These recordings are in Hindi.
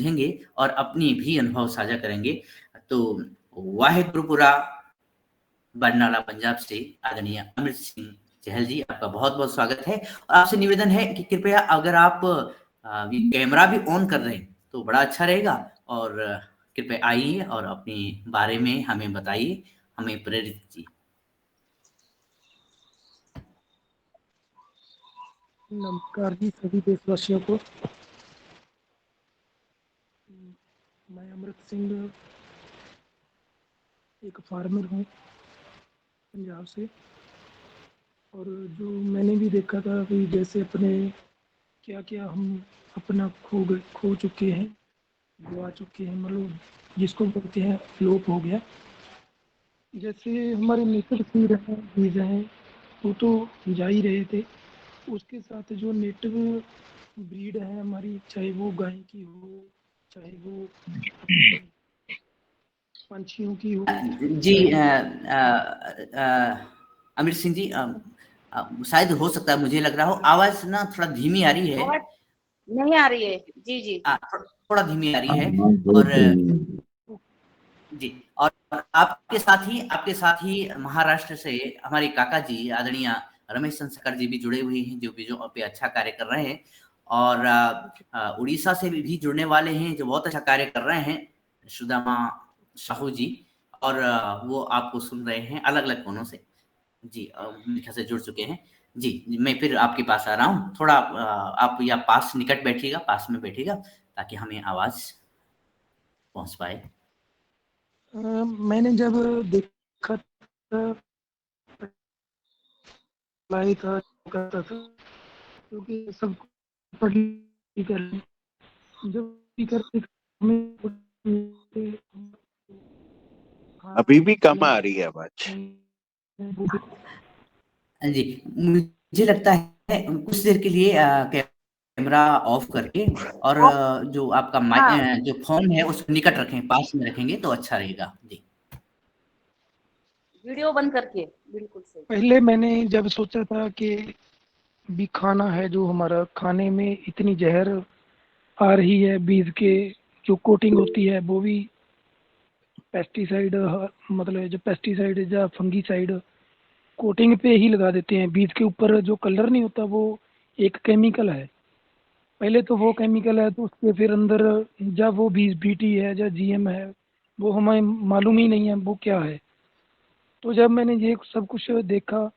सीखेंगे और अपनी भी अनुभव साझा करेंगे। तो वाहेगुरुपुरा बरनाला पंजाब से आदरणीय अमृत सिंह चहल जी, आपका बहुत-बहुत स्वागत है। और आपसे निवेदन है कि कृपया अगर आप ये कैमरा भी ऑन कर रहे हैं, तो बड़ा अच्छा रहेगा और कृपया आइए और अपने बारे में हमें बताइए, हमें प्रेरित कीजिए। नमस्कार जी सभी देशवासियों को। मैं अमृत सिंह एक फार्मर हूँ पंजाब से, और जो मैंने भी देखा था कि जैसे अपने क्या क्या हम अपना खो चुके हैं, गवा चुके हैं, मतलब जिसको बोलते हैं फ्लॉप हो गया। जैसे हमारे नेटिव सीड हैं, बीज हैं, वो तो जा ही रहे थे। उसके साथ जो नेटिव ब्रीड है हमारी, चाहे वो गाय की हो, चाहे वो अपनी पंछियों की हो, जी चाहे अमृत सिंह जी, शायद हो सकता है, मुझे लग रहा हो आवाज़ ना थोड़ा धीमी आ रही है। आवाज नहीं आ रही है। जी जी थोड़ा धीमी आ रही है। और जी, और आपके साथ ही महाराष्ट्र से हमारे काका जी आदरणीय रमेश संस्कर जी भी जुड़े हुए हैं, जो बीजों पे अच्छा कार्य कर रहे हैं। और उड़ीसा से भी जुड़ने वाले हैं, जो बहुत अच्छा कार्य कर रहे हैं, सुदामा साहू जी। और वो आपको सुन रहे हैं अलग-अलग कोनों से। जी, मेरे ख्याल से जुड़ चुके हैं। जी, मैं फिर आपके पास आ रहा हूँ। थोड़ा आप या पास निकट बैठिएगा, पास में बैठिएगा, ताकि हमें आवाज़ पहुँच पाए। मैंने जब देखा था, अप्लाई था, करता था, क्योंकि सब पढ़ लिख कर जब भी करते हमें अभी भी कम आ रही है आवाज। जी, मुझे लगता है कुछ देर के लिए कैमरा ऑफ करके और जो आपका हाँ जो फ़ोन है उसको निकट रखें, पास में रखेंगे तो अच्छा रहेगा। जी। वीडियो बंद करके बिल्कुल सही। पहले मैंने जब सोचा था कि भी खाना है जो हमारा, खाने में इतनी जहर आ रही है, बीज के जो कोटिंग होती है वो भी पेस्टिसाइड, मतलब जो पेस्टिसाइड या फंगीसाइड कोटिंग पे ही लगा देते हैं। बीज के ऊपर जो कलर नहीं होता वो एक केमिकल है। पहले तो वो केमिकल है, तो उसके फिर अंदर जब वो बीज बीटी है या जीएम है, वो हमें मालूम ही नहीं है वो क्या है। तो जब मैंने ये सब कुछ देखा,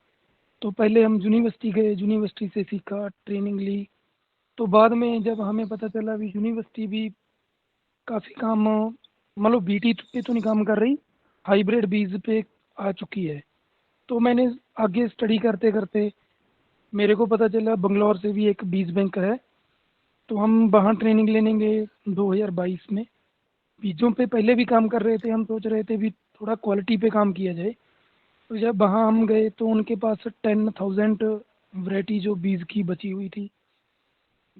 तो पहले हम यूनिवर्सिटी गए, यूनिवर्सिटी से सीखा, ट्रेनिंग ली। तो बाद में जब हमें पता चला भी यूनिवर्सिटी भी काफ़ी काम, मतलब बीटी पे तो नहीं काम कर रही, हाइब्रिड बीज पे आ चुकी है। तो मैंने आगे स्टडी करते करते मेरे को पता चला बंगलौर से भी एक बीज बैंक है, तो हम वहाँ ट्रेनिंग लेने गए 2022 में। बीजों पे पहले भी काम कर रहे थे, हम सोच रहे थे भी थोड़ा क्वालिटी पे काम किया जाए। तो जब वहाँ हम गए तो उनके पास 10,000 वैरायटी जो बीज की बची हुई थी।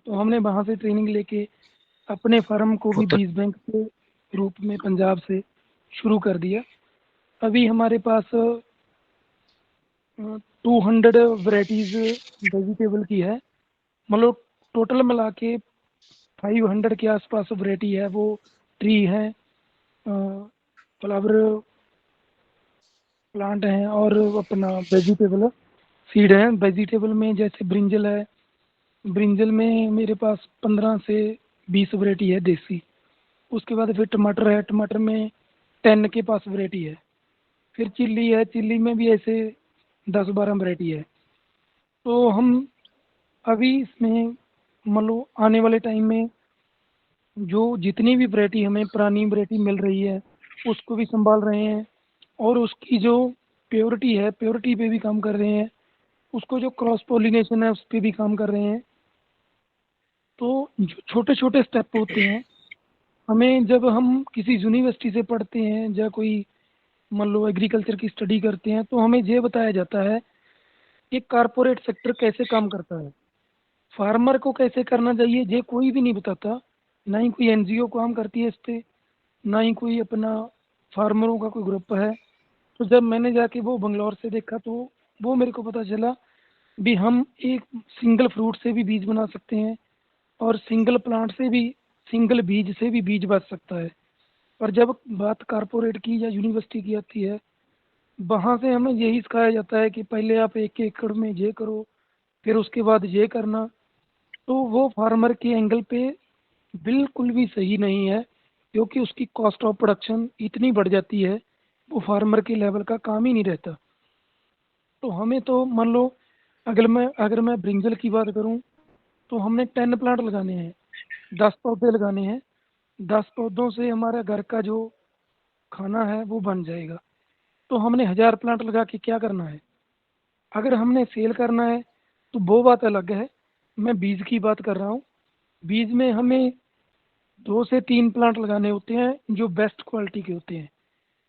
तो हमने वहाँ से ट्रेनिंग लेके अपने फार्म को भी बीज बैंक के रूप में पंजाब से शुरू कर दिया। अभी हमारे पास 200 वैरायटीज़ वेजिटेबल की है, मतलब टोटल मिला के 500 के आसपास वैरायटी है। वो ट्री है, फ्लावर प्लांट हैं, और अपना वेजिटेबल सीड है। वेजिटेबल में जैसे ब्रिंजल है, ब्रिंजल में मेरे पास 15 से 20 वैरायटी है देसी। उसके बाद फिर टमाटर है, टमाटर में 10 के पास वैरायटी है। फिर चिल्ली है, चिल्ली में भी ऐसे 10-12 वैरायटी है। तो हम अभी इसमें मतलब आने वाले टाइम में जो जितनी भी वैरायटी हमें पुरानी वैरायटी मिल रही है उसको भी संभाल रहे हैं, और उसकी जो प्योरिटी है, प्योरिटी पे भी काम कर रहे हैं। उसको जो क्रॉस पोलिनेशन है उस पर भी काम कर रहे हैं। तो जो छोटे छोटे स्टेप होते हैं, हमें जब हम किसी यूनिवर्सिटी से पढ़ते हैं या कोई मान लो एग्रीकल्चर की स्टडी करते हैं, तो हमें ये बताया जाता है कि कारपोरेट सेक्टर कैसे काम करता है, फार्मर को कैसे करना चाहिए, ये कोई भी नहीं बताता। ना ही कोई एनजीओ काम करती है इस पे, ना ही कोई अपना फार्मरों का कोई ग्रुप है। तो जब मैंने जाके वो बंगलौर से देखा, तो वो मेरे को पता चला भी हम एक सिंगल फ्रूट से भी बीज बना सकते हैं, और सिंगल प्लांट से भी सिंगल बीज से भी बीज बच सकता है। पर जब बात कारपोरेट की या यूनिवर्सिटी की आती है, वहाँ से हमें यही सिखाया जाता है कि पहले आप 1 एकड़ में ये करो, फिर उसके बाद ये करना। तो वो फार्मर के एंगल पे बिल्कुल भी सही नहीं है, क्योंकि उसकी कॉस्ट ऑफ प्रोडक्शन इतनी बढ़ जाती है, वो फार्मर के लेवल का काम ही नहीं रहता। तो हमें तो मान लो, अगर मैं ब्रिंजल की बात करूं, तो हमने 10 प्लांट लगाने हैं, 10 पौधे लगाने हैं। 10 पौधों से हमारा घर का जो खाना है वो बन जाएगा। तो हमने 1000 प्लांट लगा के क्या करना है? अगर हमने सेल करना है तो वो बात अलग है। मैं बीज की बात कर रहा हूँ। बीज में हमें 2 से 3 प्लांट लगाने होते हैं जो बेस्ट क्वालिटी के होते हैं,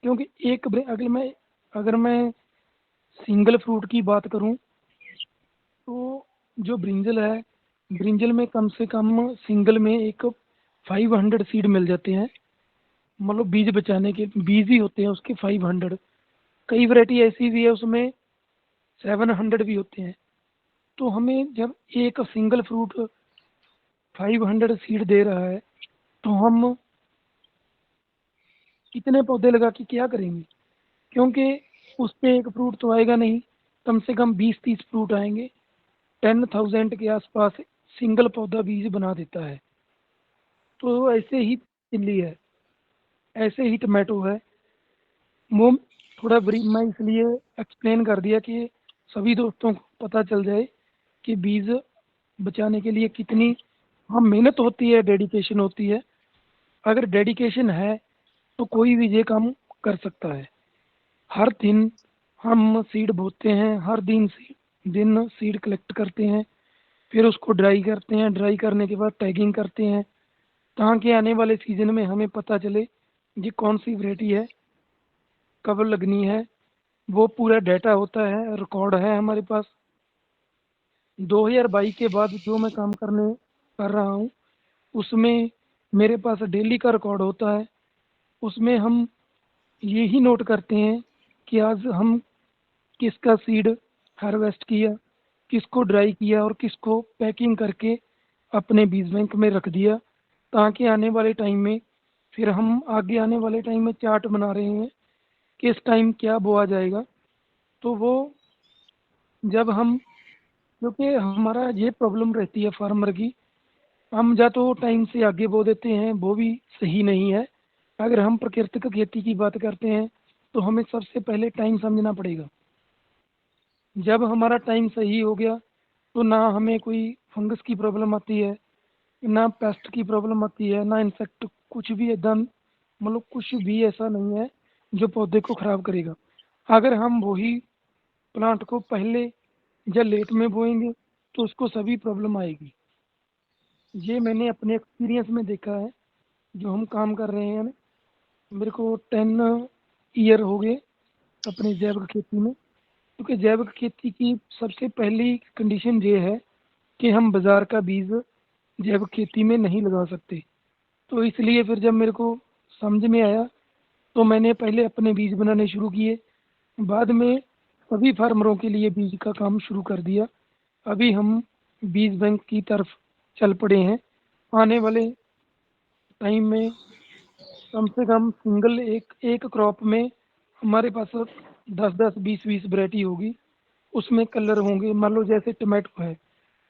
क्योंकि अगर मैं सिंगल फ्रूट की बात करूं, तो जो ब्रिंजल है, ब्रिंजल में कम से कम सिंगल में एक 500 सीड मिल जाते हैं। मतलब बीज बचाने के बीज ही होते हैं उसके 500। कई वैरायटी ऐसी भी है उसमें 700 भी होते हैं। तो हमें जब एक सिंगल फ्रूट 500 सीड दे रहा है, तो हम कितने पौधे लगा के क्या करेंगे? क्योंकि उस पे एक फ्रूट तो आएगा नहीं, कम से कम 20-30 फ्रूट आएंगे। 10,000 के आसपास सिंगल पौधा बीज बना देता है। तो ऐसे ही चिल्ली है, ऐसे ही टमाटो है। वो थोड़ा ब्रीफ मैं इसलिए एक्सप्लेन कर दिया कि सभी दोस्तों को पता चल जाए कि बीज बचाने के लिए कितनी हम मेहनत होती है, डेडिकेशन होती है। अगर डेडिकेशन है तो कोई भी ये काम कर सकता है। हर दिन हम सीड बोते हैं, हर दिन सीड कलेक्ट करते हैं, फिर उसको ड्राई करते हैं। ड्राई करने के बाद टैगिंग करते हैं, ताकि आने वाले सीजन में हमें पता चले ये कौन सी वैरायटी है, कब लगनी है। वो पूरा डाटा होता है, रिकॉर्ड है हमारे पास। 2022 के बाद जो मैं काम कर रहा हूँ, उसमें मेरे पास डेली का रिकॉर्ड होता है। उसमें हम यही नोट करते हैं कि आज हम किसका सीड हार्वेस्ट किया, किसको ड्राई किया और किसको पैकिंग करके अपने बीज बैंक में रख दिया, ताकि आने वाले टाइम में फिर हम आगे आने वाले टाइम में चार्ट बना रहे हैं कि इस टाइम क्या बोआ जाएगा। तो वो जब हम क्योंकि हमारा ये प्रॉब्लम रहती है फार्मर की, हम या तो टाइम से आगे बो देते हैं, वो भी सही नहीं है। अगर हम प्राकृतिक खेती की बात करते हैं तो हमें सबसे पहले टाइम समझना पड़ेगा। जब हमारा टाइम सही हो गया तो ना हमें कोई फंगस की प्रॉब्लम आती है, ना पेस्ट की प्रॉब्लम आती है, ना इंसेक्ट, कुछ भी एकदम मतलब कुछ भी ऐसा नहीं है जो पौधे को ख़राब करेगा। अगर हम वही प्लांट को पहले या लेट में बोएंगे तो उसको सभी प्रॉब्लम आएगी। ये मैंने अपने एक्सपीरियंस में देखा है। जो हम काम कर रहे हैं ना, मेरे को 10 ईयर हो गए अपनी जैविक खेती में। क्योंकि जैविक खेती की सबसे पहली कंडीशन ये है कि हम बाज़ार का बीज जैविक खेती में नहीं लगा सकते। तो इसलिए फिर जब मेरे को समझ में आया, तो मैंने पहले अपने बीज बनाने शुरू किए, बाद में सभी फार्मरों के लिए बीज का काम शुरू कर दिया। अभी हम बीज बैंक की तरफ चल पड़े हैं। आने वाले टाइम में कम से कम सिंगल एक एक क्रॉप में हमारे पास 10-10 20-20 वैरायटी होगी। उसमें कलर होंगे, मान लो जैसे टमाटो है,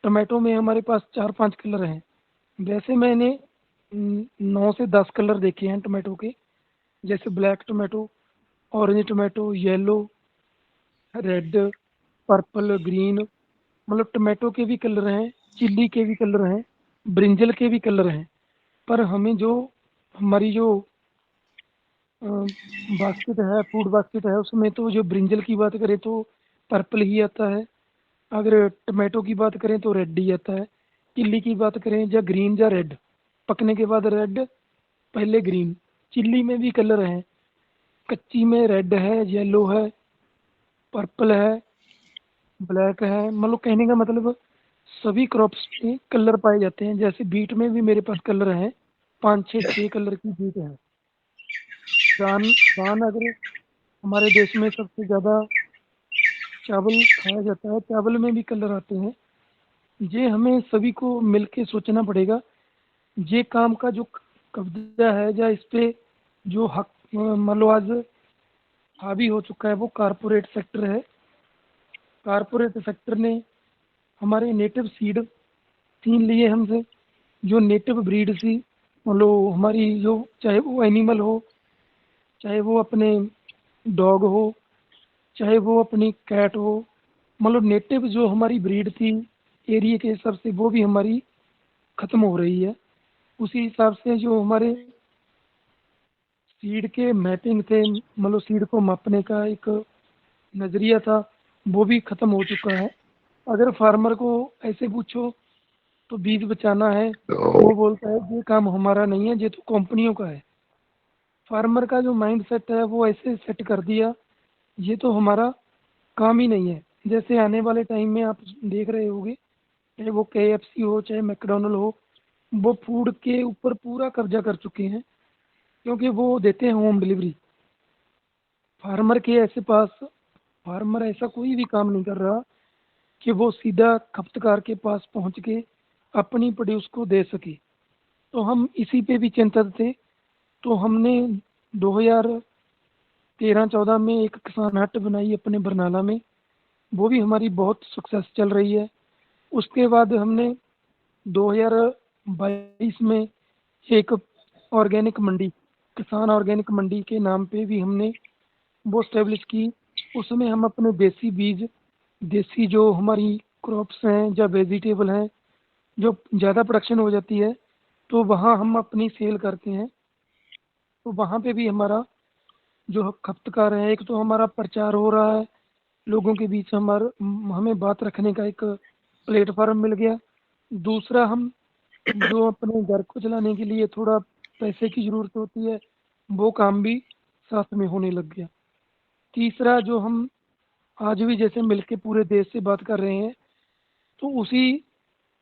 टमाटो में हमारे पास 4-5 कलर हैं। वैसे मैंने 9 से 10 कलर देखे हैं टमाटो के, जैसे black tomato, orange tomato, yellow, red, purple, green. मतलब टमाटो के भी कलर हैं, चिल्ली के भी कलर हैं, ब्रिंजल के भी कलर हैं। पर हमें जो हमारी जो बास्केट है, फूड बास्केट है, उसमें तो जो ब्रिंजल की बात करें तो पर्पल ही आता है। अगर टमाटो की बात करें तो रेड ही आता है। चिल्ली की बात करें या ग्रीन या रेड, पकने के बाद रेड, पहले ग्रीन। चिल्ली में भी कलर हैं, कच्ची में रेड है, येलो है, पर्पल है, ब्लैक है। मतलब कहने का मतलब सभी क्रॉप्स में कलर पाए जाते हैं। जैसे बीट में भी मेरे पास कलर हैं, 5-6 कलर की बीट है। धान धान अगर हमारे देश में सबसे ज़्यादा चावल खाया जाता है, चावल में भी कलर आते हैं। ये हमें सभी को मिलके सोचना पड़ेगा ये काम का जो कब्जा है या इस पे जो हक मतलब आज हावी हो चुका है वो कारपोरेट सेक्टर है। कारपोरेट सेक्टर ने हमारे नेटिव सीड छीन लिए हमसे, जो नेटिव ब्रीड थी, मतलब हमारी जो, चाहे वो एनिमल हो, चाहे वो अपने डॉग हो, चाहे वो अपनी कैट हो, मतलब नेटिव जो हमारी ब्रीड थी एरिया के हिसाब से वो भी हमारी ख़त्म हो रही है। उसी हिसाब से जो हमारे सीड के मैपिंग थे, मतलब सीड को मापने का एक नज़रिया था, वो भी ख़त्म हो चुका है। अगर फार्मर को ऐसे पूछो तो बीज बचाना है, वो बोलता है ये काम हमारा नहीं है, ये तो कंपनियों का है। फार्मर का जो माइंड सेट है वो ऐसे सेट कर दिया, ये तो हमारा काम ही नहीं है। जैसे आने वाले टाइम में आप देख रहे होंगे, चाहे वो KFC हो, चाहे मैकडोनल्ड हो, वो फूड के ऊपर पूरा कब्जा कर चुके हैं, क्योंकि वो देते हैं होम डिलीवरी। फार्मर के ऐसे पास फार्मर ऐसा कोई भी काम नहीं कर रहा कि वो सीधा खपतकार के पास पहुंच के अपनी प्रोड्यूस को दे सके। तो हम इसी पे भी चिंतित थे। तो हमने 2013-14 में एक किसान हट बनाई अपने बरनाला में, वो भी हमारी बहुत सक्सेस चल रही है। उसके बाद हमने 2022 में एक ऑर्गेनिक मंडी, किसान ऑर्गेनिक मंडी के नाम पे भी हमने वो स्टेब्लिश की। उसमें हम अपने देसी बीज, देसी जो हमारी क्रॉप्स हैं या वेजिटेबल हैं जो ज़्यादा प्रोडक्शन हो जाती है, तो वहाँ हम अपनी सेल करते हैं। तो वहाँ पे भी हमारा जो खपतकार है, एक तो हमारा प्रचार हो रहा है, लोगों के बीच हमें बात रखने का एक प्लेटफॉर्म मिल गया। दूसरा, हम जो अपने घर को चलाने के लिए थोड़ा पैसे की ज़रूरत होती है, वो काम भी साथ में होने लग गया। तीसरा, जो हम आज भी जैसे मिलके पूरे देश से बात कर रहे हैं, तो उसी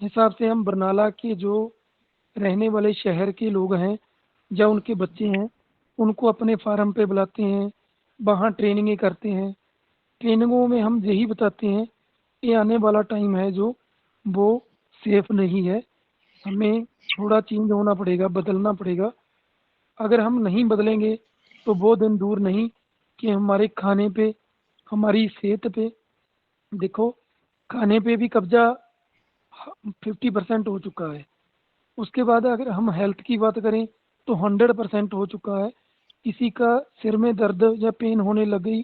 हिसाब से हम बरनाला के जो रहने वाले शहर के लोग हैं या उनके बच्चे हैं, उनको अपने फार्म पे बुलाते हैं, वहाँ ट्रेनिंगें करते हैं। ट्रेनिंगों में हम यही बताते हैं कि आने वाला टाइम है जो वो सेफ नहीं है, हमें थोड़ा चेंज होना पड़ेगा, बदलना पड़ेगा। अगर हम नहीं बदलेंगे तो वो दिन दूर नहीं कि हमारे खाने पे, हमारी सेहत पे, देखो खाने पे भी कब्जा 50% हो चुका है। उसके बाद अगर हम हेल्थ की बात करें तो 100% हो चुका है। किसी का सिर में दर्द या पेन होने लग गई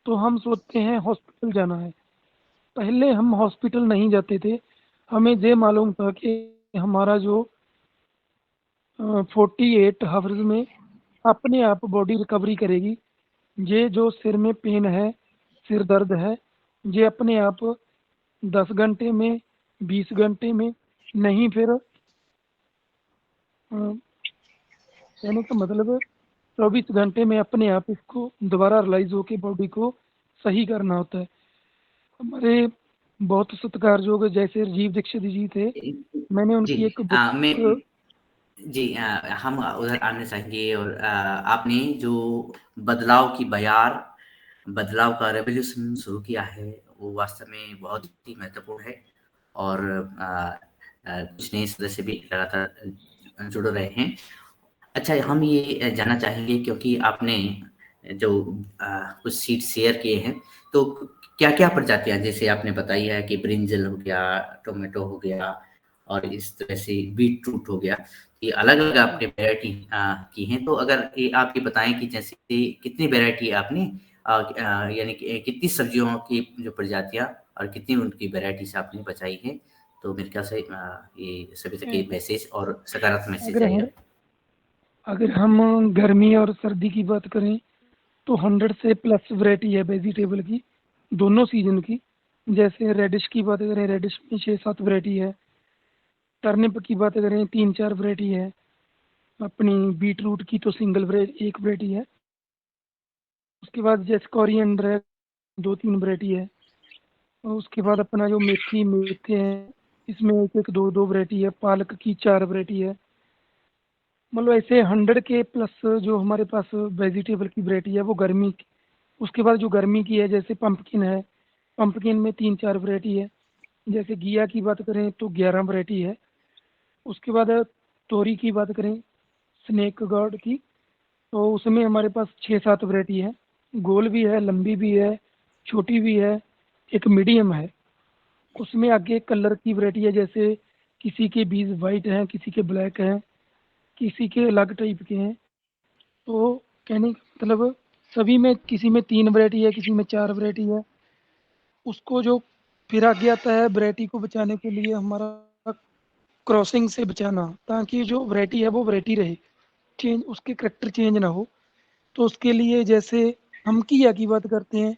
तो हम सोचते हैं हॉस्पिटल जाना है। पहले हम हॉस्पिटल नहीं जाते थे, हमें ये मालूम था कि हमारा जो 48 आवर्स में अपने आप बॉडी रिकवरी करेगी। ये जो सिर में पेन है, सिर दर्द है, ये अपने आप 10 घंटे में, 20 घंटे में, नहीं फिर कहने का मतलब है 24 घंटे में अपने आप इसको दोबारा रिलाइज होके बॉडी को सही करना होता है। हमारे बहुत सत्कारजोग जैसे राजीव दीक्षित जी थे, मैंने जी उनकी एक बुक, जी हम उधर आने चाहेंगे। और आपने जो बदलाव की बयार, बदलाव का रेवोल्यूशन शुरू किया है, वो वास्तव में बहुत ही महत्वपूर्ण है। और कुछ नए सदस्य भी लगातार जुड़ रहे हैं। अच्छा, हम ये जानना चाहेंगे, क्योंकि आपने जो कुछ सीड शेयर किए हैं, तो क्या-क्या प्रजातियाँ, जैसे आपने बताई है कि ब्रिंजल हो गया, टोमेटो हो गया और इस तरह से बीट रूट हो गया, ये अलग-अलग आपने वैरायटी की हैं। तो अगर ये आप ये बताएँ कि जैसे कितनी वैरायटी आपने यानी कि कितनी सब्जियों की जो प्रजातियाँ और कितनी उनकी वैराइटीज़ आपने बचाई हैं? तो मेरे ख्याल से ये सभी तक ये मैसेज और सकारात्मक मैसेज अगर जाएगा। हम अगर हम गर्मी और सर्दी की बात करें तो 100 से प्लस वैरायटी है वेजिटेबल की, दोनों सीजन की। जैसे रेडिश की बात करें, रेडिश में 6-7 वैरायटी है। टर्निप की बात करें 3-4 वैरायटी है। अपनी बीट रूट की तो एक वैरायटी है। उसके बाद जैसे कोरिएंडर है, 2-3 वैरायटी है। और उसके बाद अपना जो मेथे हैं, इसमें एक एक दो दो वैरायटी है। पालक की 4 वैरायटी है। मतलब ऐसे 100 के प्लस जो हमारे पास वेजिटेबल की वैरायटी है वो गर्मी की। उसके बाद जो गर्मी की है, जैसे पंपकिन है, पंपकिन में 3-4 वैरायटी है। जैसे घिया की बात करें तो 11 वैरायटी है। उसके बाद तोरी की बात करें, स्नेक गार्ड की, तो उसमें हमारे पास 6-7 वैरायटी है। गोल भी है, लंबी भी है, छोटी भी है, एक मीडियम है। उसमें आगे कलर की वैरायटी है, जैसे किसी के बीज वाइट हैं, किसी के ब्लैक हैं, किसी के अलग टाइप के हैं। तो कहने का मतलब सभी में, किसी में 3 वैरायटी है, किसी में 4 वैरायटी है। उसको जो फिर आगे आता है वैरायटी को बचाने के लिए हमारा क्रॉसिंग से बचाना, ताकि जो वैरायटी है वो वैरायटी रहे, चेंज उसके करेक्टर चेंज ना हो। तो उसके लिए जैसे हम घिया की बात करते हैं,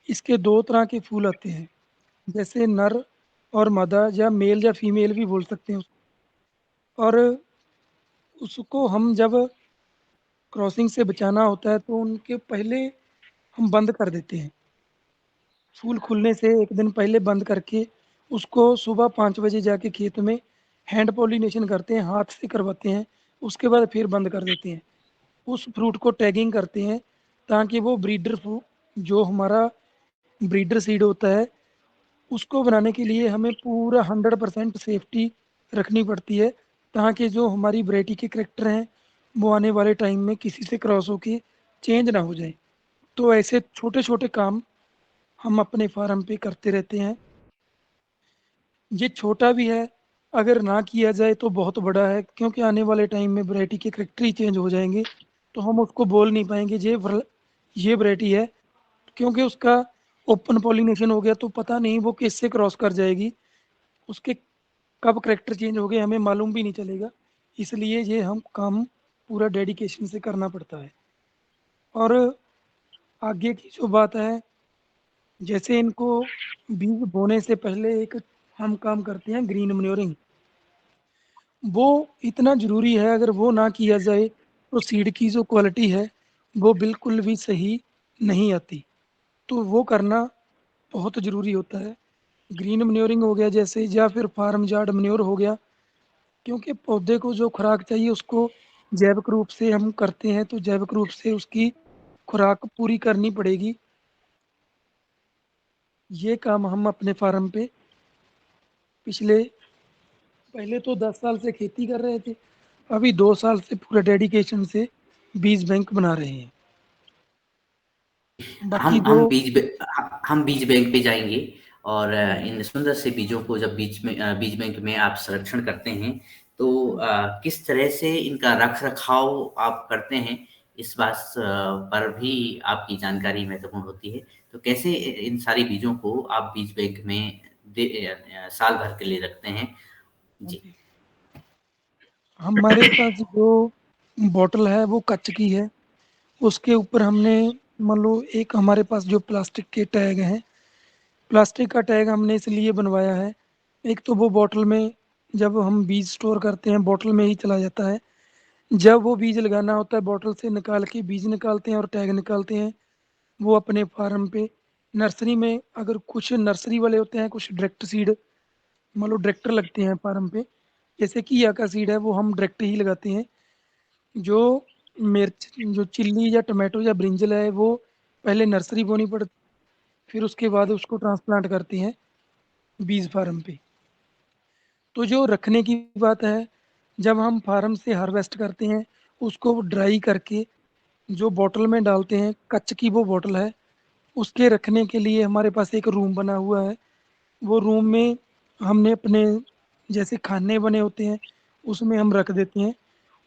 इसके 2 तरह के फूल आते हैं, जैसे नर और मादा, या मेल या फीमेल भी बोल सकते हैं उसको। और उसको हम जब क्रॉसिंग से बचाना होता है तो उनके पहले हम बंद कर देते हैं। फूल खुलने से एक दिन पहले बंद करके उसको सुबह 5 बजे जाके खेत में हैंड पॉलिनेशन करते हैं, हाथ से करवाते हैं। उसके बाद फिर बंद कर देते हैं। उस फ्रूट को टैगिंग करते हैं, ताकि वो ब्रीडर फ्रूट, जो हमारा ब्रीडर सीड होता है, उसको बनाने के लिए हमें पूरा 100% सेफ्टी रखनी पड़ती है, ताकि जो हमारी वैरायटी के करैक्टर हैं वो आने वाले टाइम में किसी से क्रॉस होके चेंज ना हो जाए। तो ऐसे छोटे-छोटे काम हम अपने फार्म पे करते रहते हैं। ये छोटा भी है, अगर ना किया जाए तो बहुत बड़ा है, क्योंकि आने वाले टाइम में वैरायटी के करैक्टर ही चेंज हो जाएँगे, तो हम उसको बोल नहीं पाएँगे ये वैरायटी है, क्योंकि उसका ओपन पॉलिनेशन हो गया तो पता नहीं वो किससे क्रॉस कर जाएगी। उसके कब करैक्टर चेंज हो गए हमें मालूम भी नहीं चलेगा। इसलिए ये हम काम पूरा डेडिकेशन से करना पड़ता है। और आगे की जो बात है, जैसे इनको बीज बोने से पहले एक हम काम करते हैं ग्रीन मैन्योरिंग। वो इतना ज़रूरी है, अगर वो ना किया जाए तो सीड की जो क्वालिटी है वो बिल्कुल भी सही नहीं आती। तो वो करना बहुत ज़रूरी होता है। ग्रीन मैन्योरिंग हो गया जैसे, या फिर फार्म यार्ड मैन्योर हो गया, क्योंकि पौधे को जो खुराक चाहिए उसको जैविक रूप से हम करते हैं, तो जैविक रूप से उसकी खुराक पूरी करनी पड़ेगी। ये काम हम अपने फार्म पे पिछले पहले तो 10 साल से खेती कर रहे थे, अभी 2 साल से पूरा डेडिकेशन से बीज बैंक बना रहे हैं। बाकी जो हम बीज बैंक पे जाएँगे और इन सुंदर से बीजों को जब बीज बैंक में आप संरक्षण करते हैं, तो किस तरह से इनका रख-रखाव आप करते हैं, इस बात पर भी आपकी जानकारी महत्वपूर्ण होती है। तो कैसे इन सारी बीजों को आप बीज बैंक में साल भर के लिए रखते हैं? जी। हमारे पास जो बॉटल है वो काँच की है। उसके ऊपर हमने, मान लो, एक हमारे पास जो प्लास्टिक के टैग हैं, प्लास्टिक का टैग हमने इसलिए बनवाया है, एक तो वो बॉटल में जब हम बीज स्टोर करते हैं बॉटल में ही चला जाता है। जब वो बीज लगाना होता है बॉटल से निकाल के बीज निकालते हैं और टैग निकालते हैं, वो अपने फार्म पे नर्सरी में, अगर कुछ नर्सरी वाले होते हैं, कुछ डायरेक्ट सीड, मान लो डायरेक्टर लगते हैं फार्म पे, जैसे घिया का सीड है वो हम डायरेक्ट ही लगाते हैं। जो मिर्च, जो चिल्ली या टमाटो या ब्रिंजल है, वो पहले नर्सरी बोनी पड़ती, फिर उसके बाद उसको ट्रांसप्लांट करते हैं बीज फार्म पे। तो जो रखने की बात है, जब हम फार्म से हार्वेस्ट करते हैं, उसको ड्राई करके जो बॉटल में डालते हैं, कच्च की वो बॉटल है, उसके रखने के लिए हमारे पास एक रूम बना हुआ है। वो रूम में हमने अपने जैसे खाने बने होते हैं, उसमें हम रख देते हैं।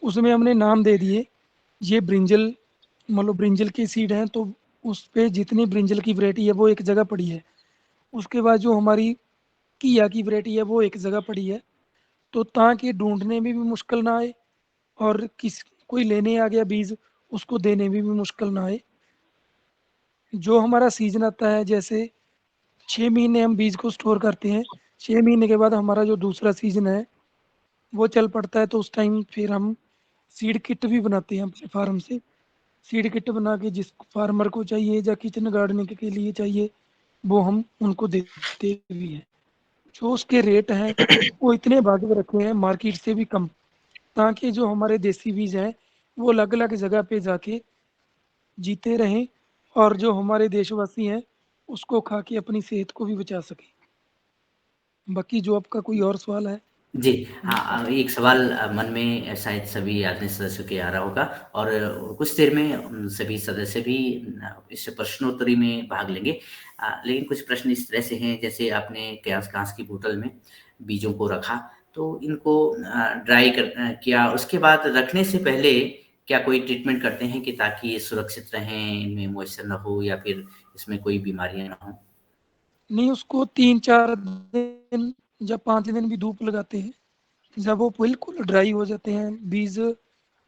उसमें हमने नाम दे दिए, ये ब्रिंजल, मान लो ब्रिंजल की सीड है, तो उस पे जितनी ब्रिंजल की वैरायटी है वो एक जगह पड़ी है। उसके बाद जो हमारी घिया की वैरायटी है वो एक जगह पड़ी है। तो ताकि ढूँढने में भी मुश्किल ना आए, और कोई लेने आ गया बीज, उसको देने में भी मुश्किल ना आए। जो हमारा सीज़न आता है, जैसे 6 महीने हम बीज को स्टोर करते हैं, 6 महीने के बाद हमारा जो दूसरा सीज़न है, वो चल पड़ता है, तो उस टाइम फिर हम सीड किट भी बनाते हैं अपने फार्म से। सीड किट बना के जिस फार्मर को चाहिए या किचन गार्डनिंग के लिए चाहिए, वो हम उनको देते भी हैं। जो उसके रेट हैं, वो इतने भागे रखे हैं मार्केट से भी कम, ताकि जो हमारे देसी बीज हैं, वो अलग-अलग जगह पे जाके जीते रहें, और जो हमारे देशवासी हैं, उसको खा के अपनी सेहत को भी बचा सकें। बाकी जो आपका कोई और सवाल है? जी, हाँ, एक सवाल मन में शायद सभी आदमी सदस्यों के आ रहा होगा और कुछ देर में सभी सदस्य भी इस प्रश्नोत्तरी में भाग लेंगे। लेकिन कुछ प्रश्न इस तरह से हैं, जैसे आपने काँच की बोतल में बीजों को रखा, तो इनको ड्राई किया, उसके बाद रखने से पहले क्या कोई ट्रीटमेंट करते हैं कि ताकि ये सुरक्षित रहें, इनमें मॉइस्चर ना हो या फिर इसमें कोई बीमारियाँ ना हों? नहीं, उसको 3-4 दिन या 5 दिन भी धूप लगाते हैं। जब वो बिल्कुल ड्राई हो जाते हैं, बीज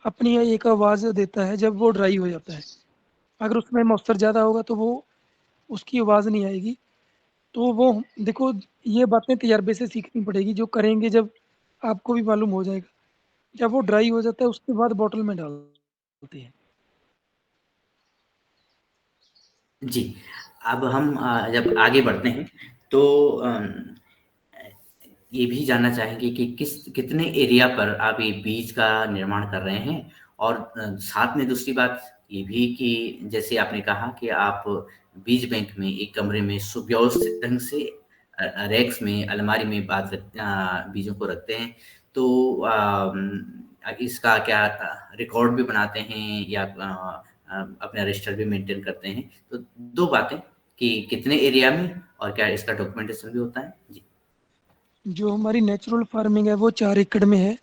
अपनी एक आवाज़ देता है जब वो ड्राई हो जाता है। अगर उसमें मॉइस्चर ज़्यादा होगा तो वो उसकी आवाज़ नहीं आएगी। तो वो देखो, ये बातें तजर्बे से सीखनी पड़ेगी, जो करेंगे जब आपको भी मालूम हो जाएगा। जब वो ड्राई हो जाता है उसके बाद बॉटल में डालते हैं। जी, अब हम जब आगे बढ़ते हैं तो ये भी जानना चाहेंगे कि कितने एरिया पर आप ये बीज का निर्माण कर रहे हैं? और साथ में दूसरी बात ये भी कि जैसे आपने कहा कि आप बीज बैंक में एक कमरे में सुव्यवस्थित ढंग से रैक्स में, अलमारी में बीजों को रखते हैं। तो इसका क्या रिकॉर्ड भी बनाते हैं या अपना रजिस्टर भी मेंटेन करते हैं? तो 2 बातें कि कितने एरिया में और क्या इसका डॉक्यूमेंटेशन भी होता है? जी। जो हमारी नेचुरल फार्मिंग है वो 4 एकड़ में है।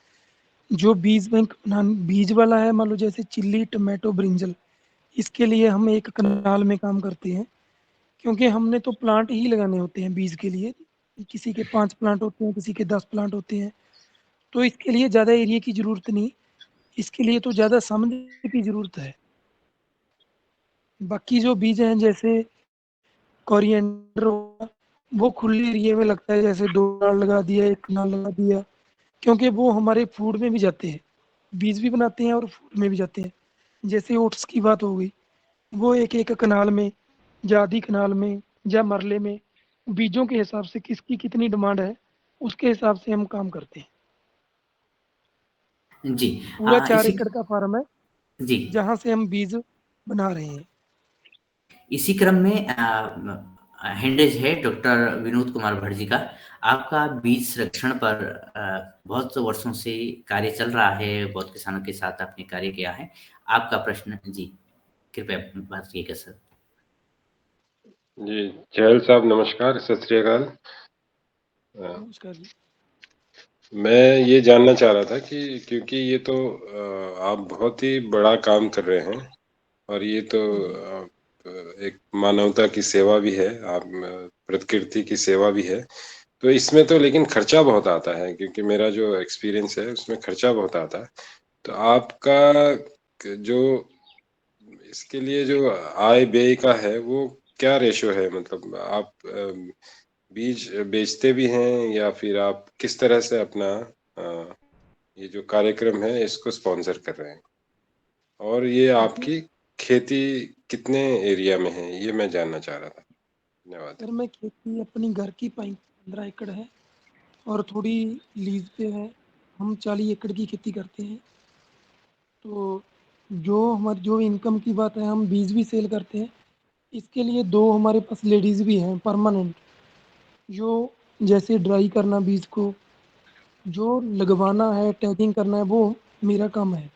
जो बीज बैंक बीज वाला है, मान लो जैसे चिल्ली, टमाटो, ब्रिंजल, इसके लिए हम एक कनाल में काम करते हैं, क्योंकि हमने तो प्लांट ही लगाने होते हैं बीज के लिए। किसी के 5 प्लांट होते हैं, किसी के 10 प्लांट होते हैं, तो इसके लिए ज़्यादा एरिया की ज़रूरत नहीं। इसके लिए तो ज़्यादा समझ की ज़रूरत है। बाकी जो बीज हैं जैसे कोरिएंडर हुआ, वो खुले एरिया में लगता है, जैसे 2 कनाल लगा दिया, 1 कनाल लगा दिया, क्योंकि वो हमारे फूड में भी जाते हैं। बीज भी बनाते हैं और फूड में भी जाते हैं। जैसे ओट्स की बात हो गई, वो एक-एक कनाल में या आधी कनाल में या मरले में, बीजों के हिसाब से किसकी कितनी डिमांड है, उसके हिसाब से हम काम करते हैं। जी, पूरा 4 इसी एकड़ का फार्म है, जी, जहाँ से हम बीज बना रहे हैं। इसी क्रम में हैंडेज है डॉक्टर विनोद कुमार भट्ट जी का। आपका बीज संरक्षण पर बहुत वर्षों से कार्य चल रहा है, बहुत किसानों के साथ आपने कार्य किया है। आपका प्रश्न जी, कृपया बात कीजिएगा सर। जी, चहल साहब नमस्कार, सत श्री अकाल। नमस्कार जी। मैं ये जानना चाह रहा था कि क्योंकि ये तो आप बहुत ही बड़ा काम कर रहे हैं और ये तो एक मानवता की सेवा भी है, आप प्रकृति की सेवा भी है। तो इसमें तो लेकिन खर्चा बहुत आता है, क्योंकि मेरा जो एक्सपीरियंस है उसमें खर्चा बहुत आता है। तो आपका जो इसके लिए जो आय व्यय का है वो क्या रेशो है? मतलब आप बीज बेचते भी हैं या फिर आप किस तरह से अपना ये जो कार्यक्रम है इसको स्पॉन्सर कर रहे हैं? और ये देखो आपकी खेती कितने एरिया में है, ये मैं जानना चाह रहा था। धन्यवाद। सर, मैं खेती अपनी घर की 15 एकड़ है और थोड़ी लीज पे है। हम 40 एकड़ की खेती करते हैं। तो जो इनकम की बात है, हम बीज भी सेल करते हैं। इसके लिए 2 हमारे पास लेडीज़ भी हैं परमानेंट, जो जैसे ड्राई करना बीज को, जो लगवाना है, टैगिंग करना है, वो मेरा काम है।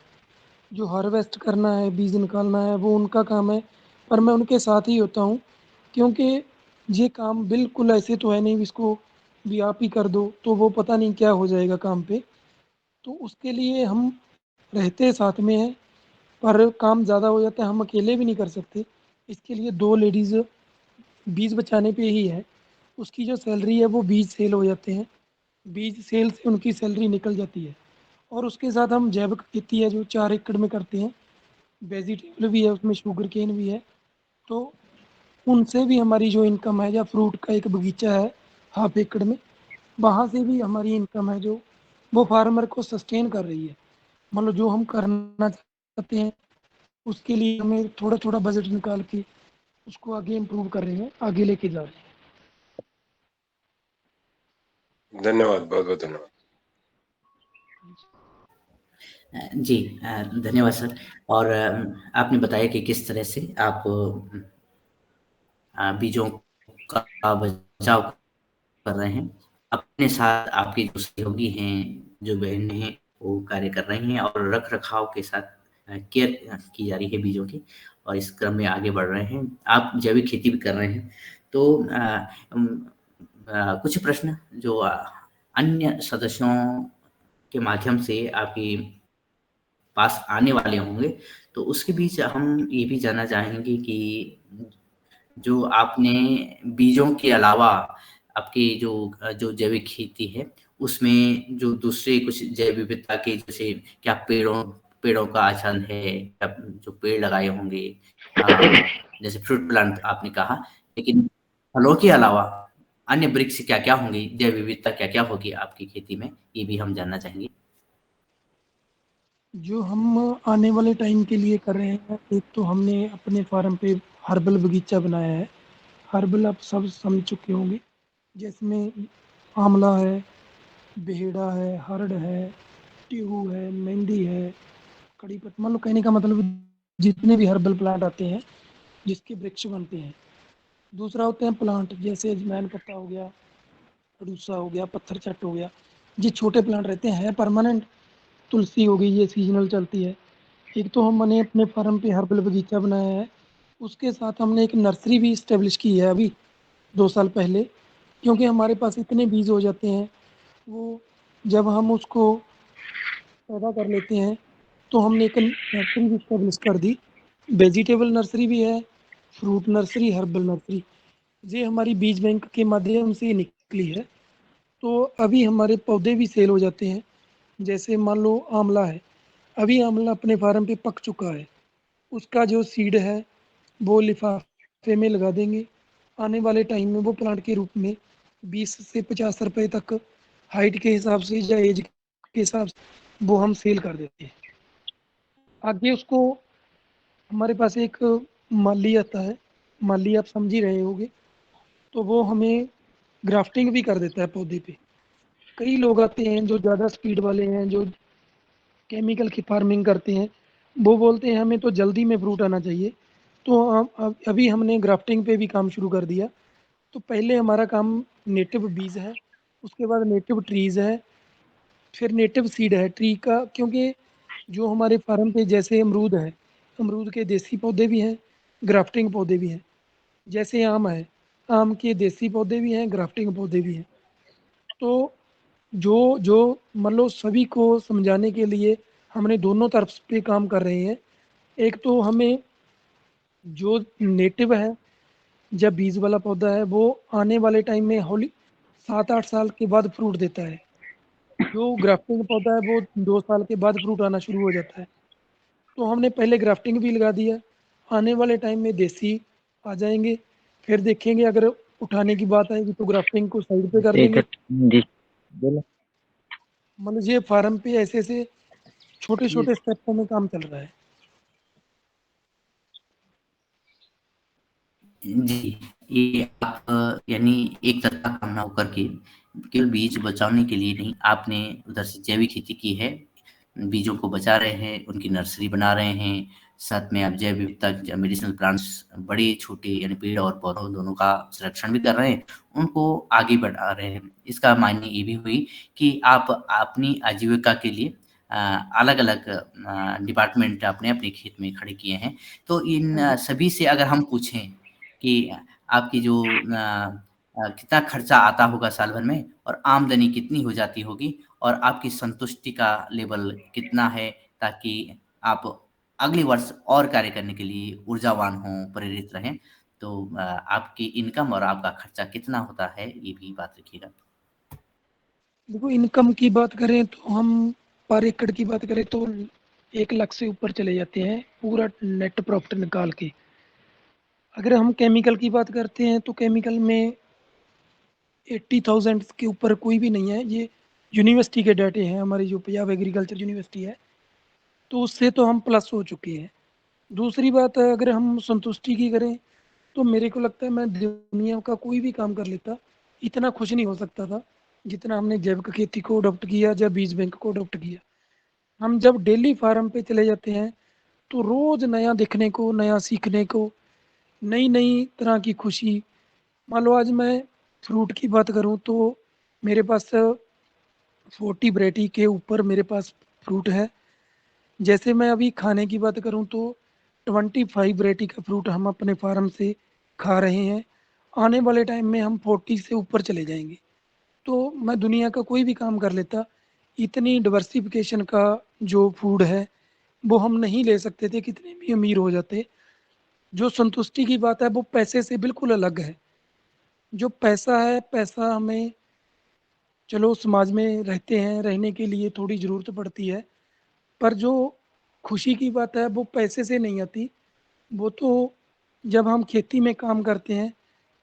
जो हार्वेस्ट करना है, बीज निकालना है, वो उनका काम है, पर मैं उनके साथ ही होता हूँ, क्योंकि ये काम बिल्कुल ऐसे तो है नहीं इसको भी आप ही कर दो, तो वो पता नहीं क्या हो जाएगा काम पे। तो उसके लिए हम रहते साथ में हैं, पर काम ज़्यादा हो जाता है, हम अकेले भी नहीं कर सकते। इसके लिए 2 लेडीज़ बीज बचाने पे ही है। उसकी जो सैलरी है वो बीज सेल हो जाते हैं, बीज सेल से उनकी सैलरी निकल जाती है। और उसके साथ हम जैविक खेती है जो 4 एकड़ में करते हैं, वेजिटेबल भी है उसमें, शुगरकेन भी है। तो उनसे भी हमारी जो इनकम है, या फ्रूट का एक बगीचा है हाफ एकड़ में, वहाँ से भी हमारी इनकम है जो वो फार्मर को सस्टेन कर रही है। मतलब जो हम करना चाहते हैं उसके लिए हमें थोड़ा-थोड़ा बजट निकाल के उसको आगे इम्प्रूव कर रहे हैं, आगे लेके जा रहे हैं। धन्यवाद, बहुत-बहुत धन्यवाद। जी, धन्यवाद सर। और आपने बताया कि किस तरह से आप बीजों का बचाव कर रहे हैं। अपने साथ आपके जो सहयोगी हैं, जो बहनें हैं, वो कार्य कर रही हैं और रख-रखाव के साथ केयर की जा रही है बीजों की और इस क्रम में आगे बढ़ रहे हैं। आप जैविक खेती भी कर रहे हैं, तो कुछ प्रश्न जो अन्य सदस्यों के माध्यम से आपके पास आने वाले होंगे, तो उसके बीच हम ये भी जानना चाहेंगे कि जो आपने बीजों के अलावा आपकी जो जैविक खेती है, उसमें जो दूसरे कुछ जैव विविधता के जैसे क्या पेड़ों पेड़ों का आचरण है, या जो पेड़ लगाए होंगे जैसे फ्रूट प्लांट आपने कहा, लेकिन फलों के अलावा अन्य वृक्ष क्या-क्या होंगे, जैव विविधता क्या-क्या होगी आपकी खेती में? ये भी हम जानना चाहेंगे। जो हम आने वाले टाइम के लिए कर रहे हैं, एक तो हमने अपने फार्म पे हर्बल बगीचा बनाया है। हर्बल आप सब समझ चुके होंगे, जिसमें आंवला है, बेहड़ा है, हरड़ है, टेहू है, मेहंदी है, कड़ी पत्ता, मतलब कहने का मतलब जितने भी हर्बल प्लांट आते हैं, जिसके वृक्ष बनते हैं। दूसरा होते हैं प्लांट, जैसे अजवाइन पत्ता हो गया, अड़ूसा हो गया, पत्थर चट हो गया। ये छोटे प्लांट रहते हैं परमानेंट। तुलसी हो गई, ये सीजनल चलती है। एक तो हमने अपने फार्म पे हर्बल बगीचा बनाया है, उसके साथ हमने एक नर्सरी भी इस्टेब्लिश की है अभी 2 साल पहले, क्योंकि हमारे पास इतने बीज हो जाते हैं, वो जब हम उसको पैदा कर लेते हैं, तो हमने एक नर्सरी भी इस्टेब्लिश कर दी। वेजिटेबल नर्सरी भी है, फ्रूट नर्सरी, हर्बल नर्सरी। ये हमारी बीज बैंक के माध्यम से निकली है। तो अभी हमारे पौधे भी सेल हो जाते हैं। जैसे मान लो आंवला है, अभी आंवला अपने फार्म पे पक चुका है। उसका जो सीड है, वो लिफाफे में लगा देंगे। आने वाले टाइम में वो प्लांट के रूप में 20 से 50 रुपए तक हाइट के हिसाब से या एज के हिसाब से वो हम सेल कर देते हैं। आगे उसको हमारे पास एक माली आता है, माली आप समझ ही रहे होंगे, तो वो हमें ग्राफ्टिंग भी कर देता है पौधे पे। कई लोग आते हैं जो ज़्यादा स्पीड वाले हैं, जो केमिकल की फार्मिंग करते हैं, वो बोलते हैं हमें तो जल्दी में फ्रूट आना चाहिए। तो अभी हमने ग्राफ्टिंग पे भी काम शुरू कर दिया। तो पहले हमारा काम नेटिव बीज है, उसके बाद नेटिव ट्रीज़ है, फिर नेटिव सीड है ट्री का, क्योंकि जो हमारे फार्म पे जैसे अमरूद है, अमरूद के देसी पौधे भी हैं, ग्राफ्टिंग पौधे भी हैं। जैसे आम है, आम के देसी पौधे भी हैं, ग्राफ्टिंग पौधे भी हैं। तो जो जो मतलब सभी को समझाने के लिए हमने दोनों तरफ पे काम कर रहे हैं। एक तो हमें जो नेटिव है, जब बीज वाला पौधा है, वो आने वाले टाइम में होली 7-8 साल के बाद फ्रूट देता है। जो ग्राफ्टिंग पौधा है, वो 2 साल के बाद फ्रूट आना शुरू हो जाता है। तो हमने पहले ग्राफ्टिंग भी लगा दिया। आने वाले टाइम में देसी आ जाएँगे, फिर देखेंगे अगर उठाने की बात आएगी तो ग्राफ्टिंग को साइड पे कर देंगे। जी बोलो। मतलब ये फार्म पे ऐसे-ऐसे छोटे-छोटे स्टेपों में काम चल रहा है। जी, ये आप यानी एक तरफ़ा काम ना होकर के केवल बीज बचाने के लिए नहीं, आपने उधर से जैविक खेती की है। बीजों को बचा रहे हैं, उनकी नर्सरी बना रहे हैं, साथ में आप जैव विविधता मेडिसिनल प्लांट्स बड़े छोटे यानी पेड़ और पौधों दोनों का संरक्षण भी कर रहे हैं, उनको आगे बढ़ा रहे हैं। इसका मायने ये भी हुई कि आप अपनी आजीविका के लिए अलग-अलग डिपार्टमेंट आपने अपने खेत में खड़े किए हैं। तो इन हाँ जी। सभी से अगर हम पूछें कि आपकी जो कितना खर्चा आता होगा साल भर में और आमदनी कितनी हो जाती होगी और आपकी संतुष्टि का लेवल कितना है, ताकि आप अगले वर्ष और कार्य करने के लिए ऊर्जावान हों, प्रेरित रहें। तो आपकी इनकम और आपका खर्चा कितना होता है, ये भी बात रखिएगा। देखो, इनकम की बात करें तो हम पर एकड़ की बात करें तो 1 लाख से ऊपर चले जाते हैं, पूरा नेट प्रॉफिट निकाल के। अगर हम केमिकल की बात करते हैं तो केमिकल में 80,000 के ऊपर कोई भी नहीं है। ये यूनिवर्सिटी के डाटे हैं, हमारी जो पंजाब एग्रीकल्चर यूनिवर्सिटी है, तो उससे तो हम प्लस हो चुके हैं। दूसरी बात है, अगर हम संतुष्टि की करें, तो मेरे को लगता है मैं दुनिया का कोई भी काम कर लेता, इतना खुश नहीं हो सकता था, जितना हमने जैविक खेती को अडॉप्ट किया या बीज बैंक को अडॉप्ट किया। हम जब डेली फार्म पे चले जाते हैं, तो रोज़ नया देखने को, नया सीखने को, नई-नई तरह की खुशी। मान लो आज मैं फ्रूट की बात करूँ तो मेरे पास 40 वैरायटी के ऊपर मेरे पास फ्रूट है। जैसे मैं अभी खाने की बात करूँ तो 25 वैरायटी का फ्रूट हम अपने फार्म से खा रहे हैं। आने वाले टाइम में हम 40 से ऊपर चले जाएँगे। तो मैं दुनिया का कोई भी काम कर लेता, इतनी डाइवर्सिफ़िकेशन का जो फूड है, वो हम नहीं ले सकते थे कितने भी अमीर हो जाते। जो संतुष्टि की बात है वो पैसे से बिल्कुल अलग है। जो पैसा है, पैसा हमें चलो समाज में रहते हैं, रहने के लिए थोड़ी ज़रूरत पड़ती है, पर जो खुशी की बात है वो पैसे से नहीं आती। वो तो जब हम खेती में काम करते हैं,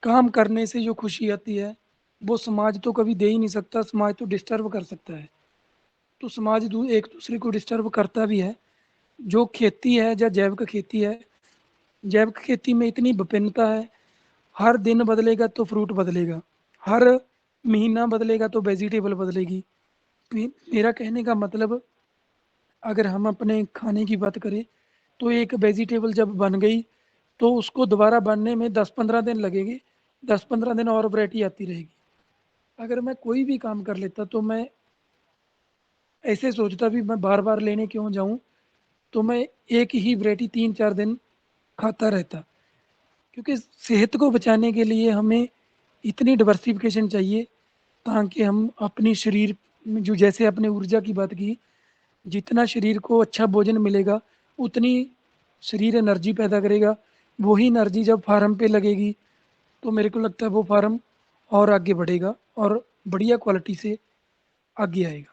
काम करने से जो खुशी आती है, वो समाज तो कभी दे ही नहीं सकता, समाज तो डिस्टर्ब कर सकता है। तो समाज एक दूसरे को डिस्टर्ब करता भी है। जो खेती है या जैविक खेती है, जैविक खेती में इतनी विभिन्नता है, हर दिन बदलेगा तो फ्रूट बदलेगा, हर महीना बदलेगा तो वेजिटेबल बदलेगी। मेरा कहने का मतलब, अगर हम अपने खाने की बात करें तो एक वेजिटेबल जब बन गई तो उसको दोबारा बनने में 10-15 दिन लगेंगे, 10-15 दिन और वैरायटी आती रहेगी। अगर मैं कोई भी काम कर लेता तो मैं ऐसे सोचता भी मैं बार-बार लेने क्यों जाऊँ, तो मैं एक ही वैरायटी 3-4 दिन खाता रहता। क्योंकि सेहत को बचाने के लिए हमें इतनी डाइवर्सिफ़िकेशन चाहिए ताकि हम अपनी शरीर में जो जैसे आपने ऊर्जा की बात की, जितना शरीर को अच्छा भोजन मिलेगा, उतनी शरीर एनर्जी पैदा करेगा। वही एनर्जी जब फार्म पे लगेगी, तो मेरे को लगता है वो फार्म और आगे बढ़ेगा और बढ़िया क्वालिटी से आगे आएगा।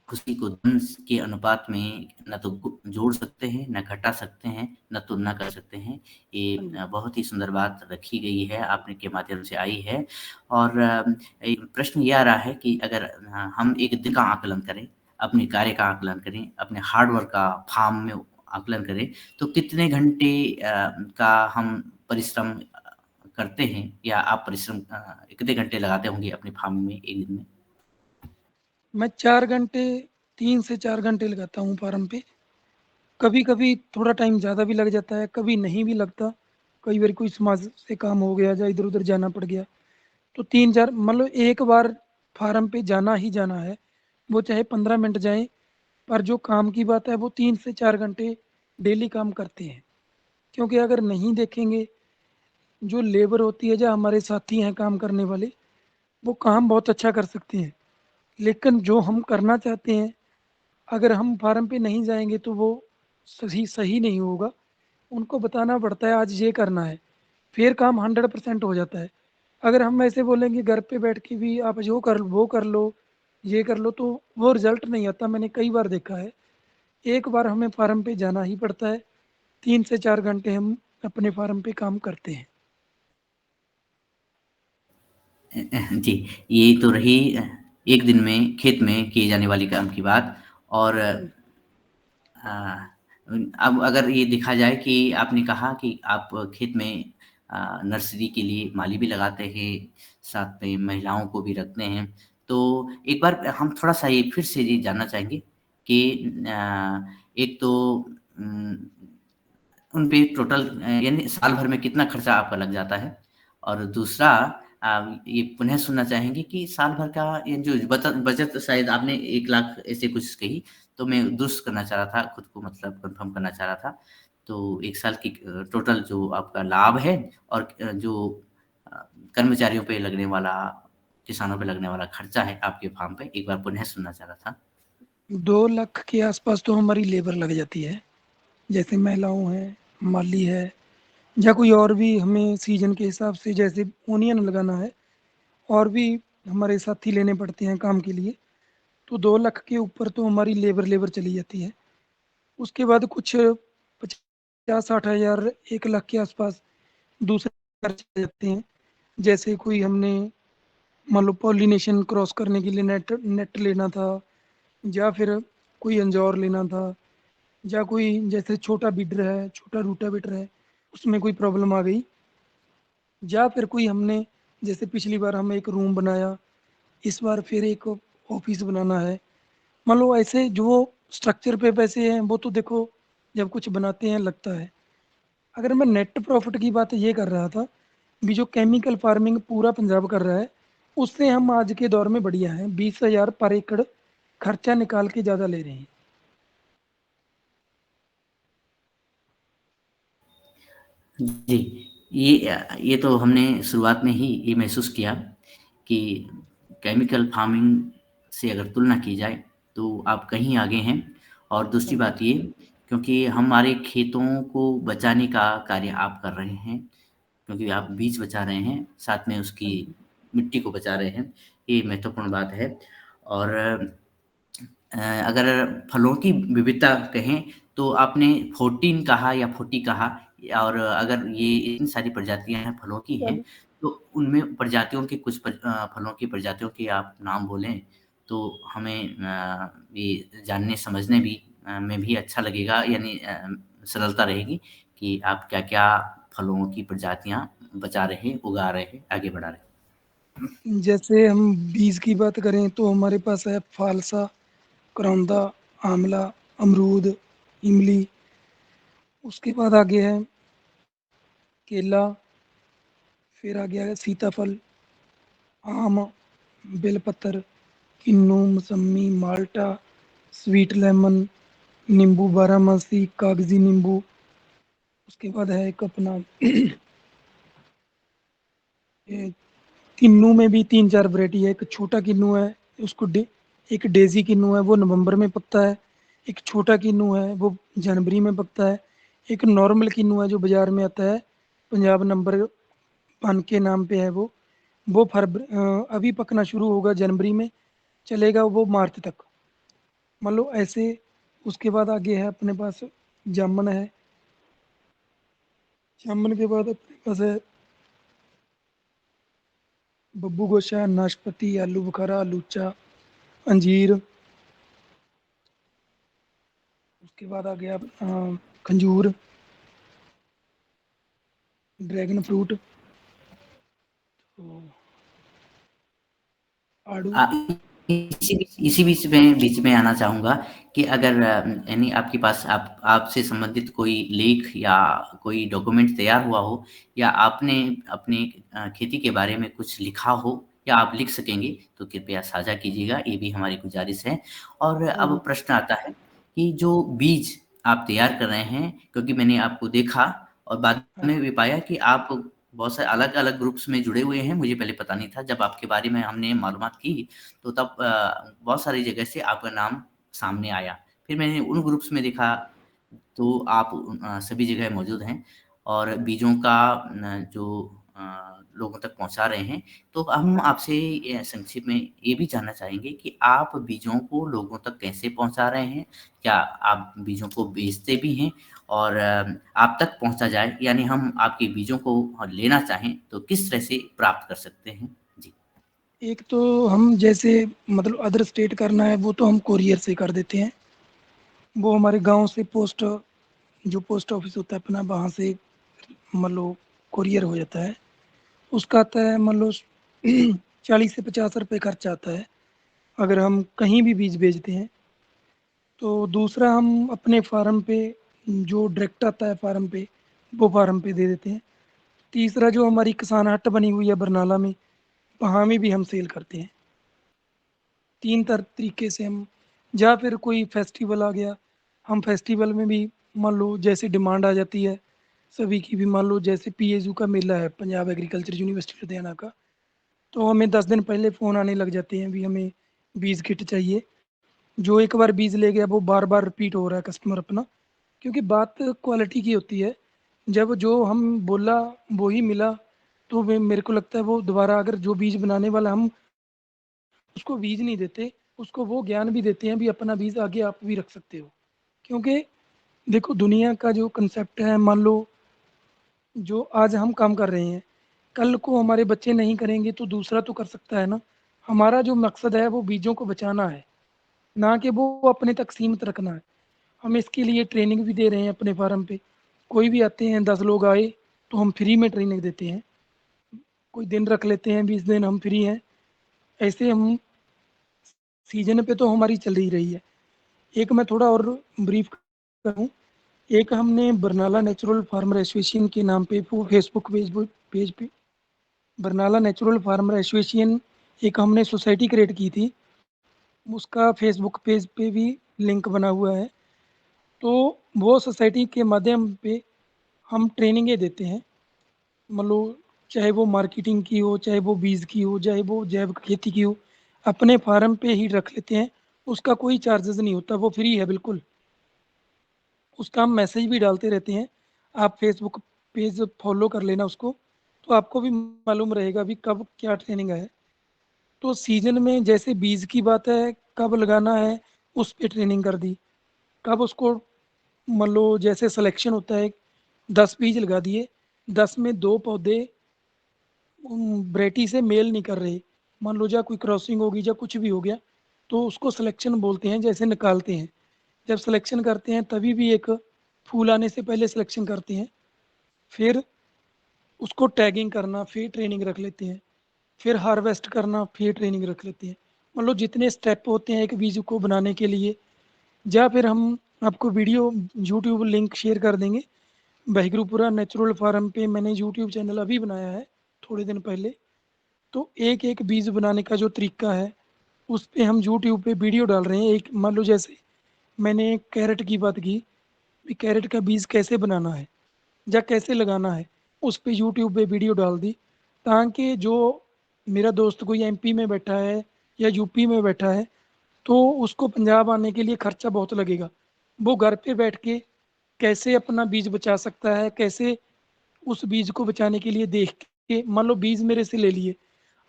खुशी को धन के अनुपात में न तो जोड़ सकते हैं, न घटा सकते हैं, न तुलना कर सकते हैं। ये बहुत ही सुंदर बात रखी गई है, आपने के माध्यम से आई है। और एक प्रश्न ये आ रहा है कि अगर हम एक दिन का आकलन करें, अपने कार्य का आकलन करें, अपने हार्ड वर्क का फार्म में आकलन करें, तो कितने घंटे का हम परिश्रम करते हैं, या आप परिश्रम कितने घंटे लगाते होंगे अपने फार्म में एक दिन में? मैं 4 घंटे 3 से 4 घंटे लगाता हूँ फार्म पे। कभी-कभी थोड़ा टाइम ज़्यादा भी लग जाता है, कभी नहीं भी लगता। कई बार कोई समाज से काम हो गया या इधर-उधर जाना पड़ गया, तो 3-4 मतलब एक बार फार्म पे जाना ही जाना है। वो चाहे 15 मिनट जाएँ, पर जो काम की बात है वो 3 से 4 घंटे डेली काम करते हैं। क्योंकि अगर नहीं देखेंगे, जो लेबर होती है, जो हमारे साथी हैं काम करने वाले, वो काम बहुत अच्छा कर सकते हैं। लेकिन जो हम करना चाहते हैं, अगर हम फार्म पे नहीं जाएँगे तो वो सही सही नहीं होगा। उनको बताना पड़ता है आज ये करना है, फिर काम 100% हो जाता है। अगर हम ऐसे बोलेंगे घर पे बैठ के भी आप जो कर वो कर लो, ये कर लो, तो वो रिज़ल्ट नहीं आता, मैंने कई बार देखा है। एक बार हमें फार्म पे जाना ही पड़ता है, 3 से 4 घंटे हम अपने फार्म पे काम करते हैं। जी, ये तो रही एक दिन में खेत में किए जाने वाली काम की बात। और अब अगर ये देखा जाए कि आपने कहा कि आप खेत में नर्सरी के लिए माली भी लगाते हैं, साथ में महिलाओं को भी रखते हैं। तो एक बार हम थोड़ा-सा ये फिर से ये जानना चाहेंगे कि एक तो उम, उन पे टोटल यानी साल भर में कितना खर्चा आपका लग जाता है? और दूसरा ये पुनः सुनना चाहेंगे कि साल भर का ये जो बचत शायद आपने 1 लाख ऐसे कुछ कही, तो मैं दुरुस्त करना चाह रहा था खुद को, मतलब कन्फर्म करना चाह रहा था। तो 1 साल की टोटल जो आपका लाभ है और जो अ, कर्मचारियों पे लगने वाला, किसानों पे लगने वाला खर्चा है आपके फार्म पे, एक बार पुनः सुनना चाह रहा था। 2 लाख के आस-पास तो हमारी लेबर लग जाती है। जैसे महिलाओं हैं, माली है या कोई और भी हमें सीज़न के हिसाब से जैसे ओनियन लगाना है, और भी हमारे साथी लेने पड़ते हैं काम के लिए, तो 2 लाख के ऊपर तो हमारी लेबर चली जाती है। उसके बाद कुछ 50-60 हज़ार 1 लाख के आसपास दूसरे खर्च आ जाते हैं। जैसे कोई हमने मान लो पॉलिनेशन क्रॉस करने के लिए नेट नेट लेना था, या फिर कोई अंजौर लेना था, या कोई जैसे छोटा बीडर है, छोटा रूटावेटर है, उसमें कोई प्रॉब्लम आ गई, या फिर कोई हमने जैसे पिछली बार हम एक रूम बनाया, इस बार फिर एक ऑफिस बनाना है। मान लो ऐसे जो स्ट्रक्चर पे पैसे हैं वो तो देखो जब कुछ बनाते हैं लगता है। अगर मैं नेट प्रॉफिट की बात ये कर रहा था, भी जो केमिकल फार्मिंग पूरा पंजाब कर रहा है, उससे हम आज के दौर में बढ़िया हैं, 20,000 पर एकड़ खर्चा निकाल के ज़्यादा ले रहे हैं। जी, ये तो हमने शुरुआत में ही ये महसूस किया कि केमिकल फार्मिंग से अगर तुलना की जाए, तो आप कहीं आगे हैं। और दूसरी बात ये, क्योंकि हमारे खेतों को बचाने का कार्य आप कर रहे हैं, क्योंकि आप बीज बचा रहे हैं, साथ में उसकी मिट्टी को बचा रहे हैं, ये महत्वपूर्ण बात है। और अगर फलों की विविधता कहें, तो आपने 14 कहा या 40 कहा, और अगर ये इतनी सारी प्रजातियाँ हैं फलों की हैं, तो उनमें प्रजातियों के फलों की प्रजातियों के आप नाम बोलें, तो हमें ये जानने समझने में भी अच्छा लगेगा, यानी सरलता रहेगी कि आप क्या-क्या फलों की प्रजातियाँ बचा रहे हैं, उगा रहे हैं, आगे बढ़ा रहे हैं। जैसे हम बीज की बात करें तो हमारे पास है फालसा, करौंदा, आंवला, अमरूद, इमली। उसके बाद आगे है केला, फिर आ गया है सीताफल, आम, बेलपत्र, किन्नू, मौसम्मी, माल्टा, स्वीट लेमन, नींबू बारहमासी, कागजी नींबू। उसके बाद है एक अपना ये किन्नू में भी 3-4 वैरायटी है। एक छोटा किन्नू है, उसको एक डेज़ी किन्नू है, वो नवंबर में पकता है। एक छोटा किन्नू है, वो जनवरी में पकता है। एक नॉर्मल किन्नू है जो बाज़ार में आता है, पंजाब नंबर 1 के नाम पे है वो अभी पकना शुरू होगा जनवरी में, चलेगा वो मार्च तक। मान लो ऐसे। उसके बाद आगे है अपने पास जामुन है। जामुन के बाद अपने पास है बब्बू गोशा, नाशपाती, आलू बुखारा, लूचा, अंजीर। उसके बाद आ गया खंजूर, ड्रैगन फ्रूट, तो आड़ू। आ, इसी बीच में आना चाहूँगा कि अगर यानी आपके पास आपसे संबंधित कोई लेख या कोई डॉक्यूमेंट तैयार हुआ हो, या आपने अपनी खेती के बारे में कुछ लिखा हो, या आप लिख सकेंगे, तो कृपया साझा कीजिएगा, ये भी हमारी गुजारिश है। और अब प्रश्न आता है कि जो बीज आप तैयार कर रहे हैं, क्योंकि मैंने आपको देखा और बाद में भी पाया कि आप बहुत सारे अलग-अलग ग्रुप्स में जुड़े हुए हैं, मुझे पहले पता नहीं था। जब आपके बारे में हमने मालूमात की, तो तब बहुत सारी जगह से आपका नाम सामने आया। फिर मैंने उन ग्रुप्स में देखा, तो आप सभी जगह मौजूद हैं और बीजों का जो लोगों तक पहुँचा रहे हैं। तो हम आपसे संक्षेप में ये भी जानना चाहेंगे कि आप बीजों को लोगों तक कैसे पहुँचा रहे हैं? क्या आप बीजों को बेचते भी हैं? और आप तक पहुँचा जाए, यानी हम आपके बीजों को लेना चाहें, तो किस तरह से प्राप्त कर सकते हैं? जी। एक तो हम जैसे मतलब अदर स्टेट करना है वो तो हम कोरियर से कर देते हैं। वो हमारे गांव से जो पोस्ट ऑफिस होता है अपना, वहाँ से मान लो कोरियर हो जाता है। उसका आता है मान लो 40 से 50 रुपये खर्चा आता है अगर हम कहीं भी बीज भेजते हैं। तो दूसरा हम अपने फार्म पे जो डायरेक्ट आता है फार्म पे, वो फार्म पे दे देते हैं। तीसरा जो हमारी किसान हट बनी हुई है बरनाला में, वहाँ में भी हम सेल करते हैं। 3 तरीके से हम, या फिर कोई फेस्टिवल आ गया, हम फेस्टिवल में भी मान लो जैसे डिमांड आ जाती है सभी की भी। मान लो जैसे पीएचयू का मेला है, पंजाब एग्रीकल्चर यूनिवर्सिटी लुधियाना का, तो हमें 10 दिन पहले फ़ोन आने लग जाते हैं भी हमें बीज किट चाहिए। जो एक बार बीज ले गया वो बार-बार रिपीट हो रहा है कस्टमर अपना, क्योंकि बात क्वालिटी की होती है। जब जो हम बोला वो ही मिला, तो मेरे को लगता है वो दोबारा अगर जो बीज बनाने वाला हम उसको बीज नहीं देते, उसको वो ज्ञान भी देते हैं भी अपना बीज आगे आप भी रख सकते हो। क्योंकि देखो दुनिया का जो कंसेप्ट है, मान लो जो आज हम काम कर रहे हैं, कल को हमारे बच्चे नहीं करेंगे तो दूसरा तो कर सकता है ना। हमारा जो मकसद है वो बीजों को बचाना है, ना कि वो अपने तक सीमित रखना है। हम इसके लिए ट्रेनिंग भी दे रहे हैं अपने फार्म पे। कोई भी आते हैं, 10 लोग आए तो हम फ्री में ट्रेनिंग देते हैं। कोई दिन रख लेते हैं, 20 दिन हम फ्री हैं। ऐसे हम सीजन पे तो हमारी चल ही रही है। एक मैं थोड़ा और ब्रीफ करूँ, एक हमने बरनाला नेचुरल फार्मर एसोसिएशन के नाम पे फेसबुक पेज पे बरनाला नेचुरल फार्मर एसोसिएशन एक हमने सोसाइटी क्रिएट की थी, उसका फेसबुक पेज पे भी लिंक बना हुआ है। तो वो सोसाइटी के माध्यम पे हम ट्रेनिंगें देते हैं, मतलब चाहे वो मार्केटिंग की हो, चाहे वो बीज की हो, चाहे वो जैव खेती की हो, अपने फार्म पे ही रख लेते हैं। उसका कोई चार्जेस नहीं होता, वो फ्री है बिल्कुल। उसका हम मैसेज भी डालते रहते हैं, आप फेसबुक पेज फॉलो कर लेना उसको, तो आपको भी मालूम रहेगा भी कब क्या ट्रेनिंग है। तो सीजन में जैसे बीज की बात है, कब लगाना है उस पे ट्रेनिंग कर दी, कब उसको मान लो जैसे सिलेक्शन होता है, 10 बीज लगा दिए, 10 में 2 पौधे वैरायटी से मेल नहीं कर रहे, मान लो या कोई क्रॉसिंग होगी या कुछ भी हो गया, तो उसको सिलेक्शन बोलते हैं, जैसे निकालते हैं। जब सिलेक्शन करते हैं तभी भी एक फूल आने से पहले सिलेक्शन करते हैं, फिर उसको टैगिंग करना, फिर ट्रेनिंग रख लेते हैं, फिर हार्वेस्ट करना, फिर ट्रेनिंग रख लेते हैं। मतलब जितने स्टेप होते हैं एक बीज को बनाने के लिए। या फिर हम आपको वीडियो यूट्यूब लिंक शेयर कर देंगे, बहगरूपुरा नेचुरल फार्म पे मैंने यूट्यूब चैनल अभी बनाया है थोड़े दिन पहले। तो एक एक बीज बनाने का जो तरीका है उस पे हम यूट्यूब पे वीडियो डाल रहे हैं। एक मान लो जैसे मैंने कैरेट की बात की, भी कैरेट का बीज कैसे बनाना है या कैसे लगाना है, उस पे यूट्यूब पे वीडियो डाल दी, ताकि जो मेरा दोस्त कोई एमपी में बैठा है या यूपी में बैठा है, तो उसको पंजाब आने के लिए खर्चा बहुत लगेगा, वो घर पे बैठ के कैसे अपना बीज बचा सकता है, कैसे उस बीज को बचाने के लिए देख के, मान लो बीज मेरे से ले लिए,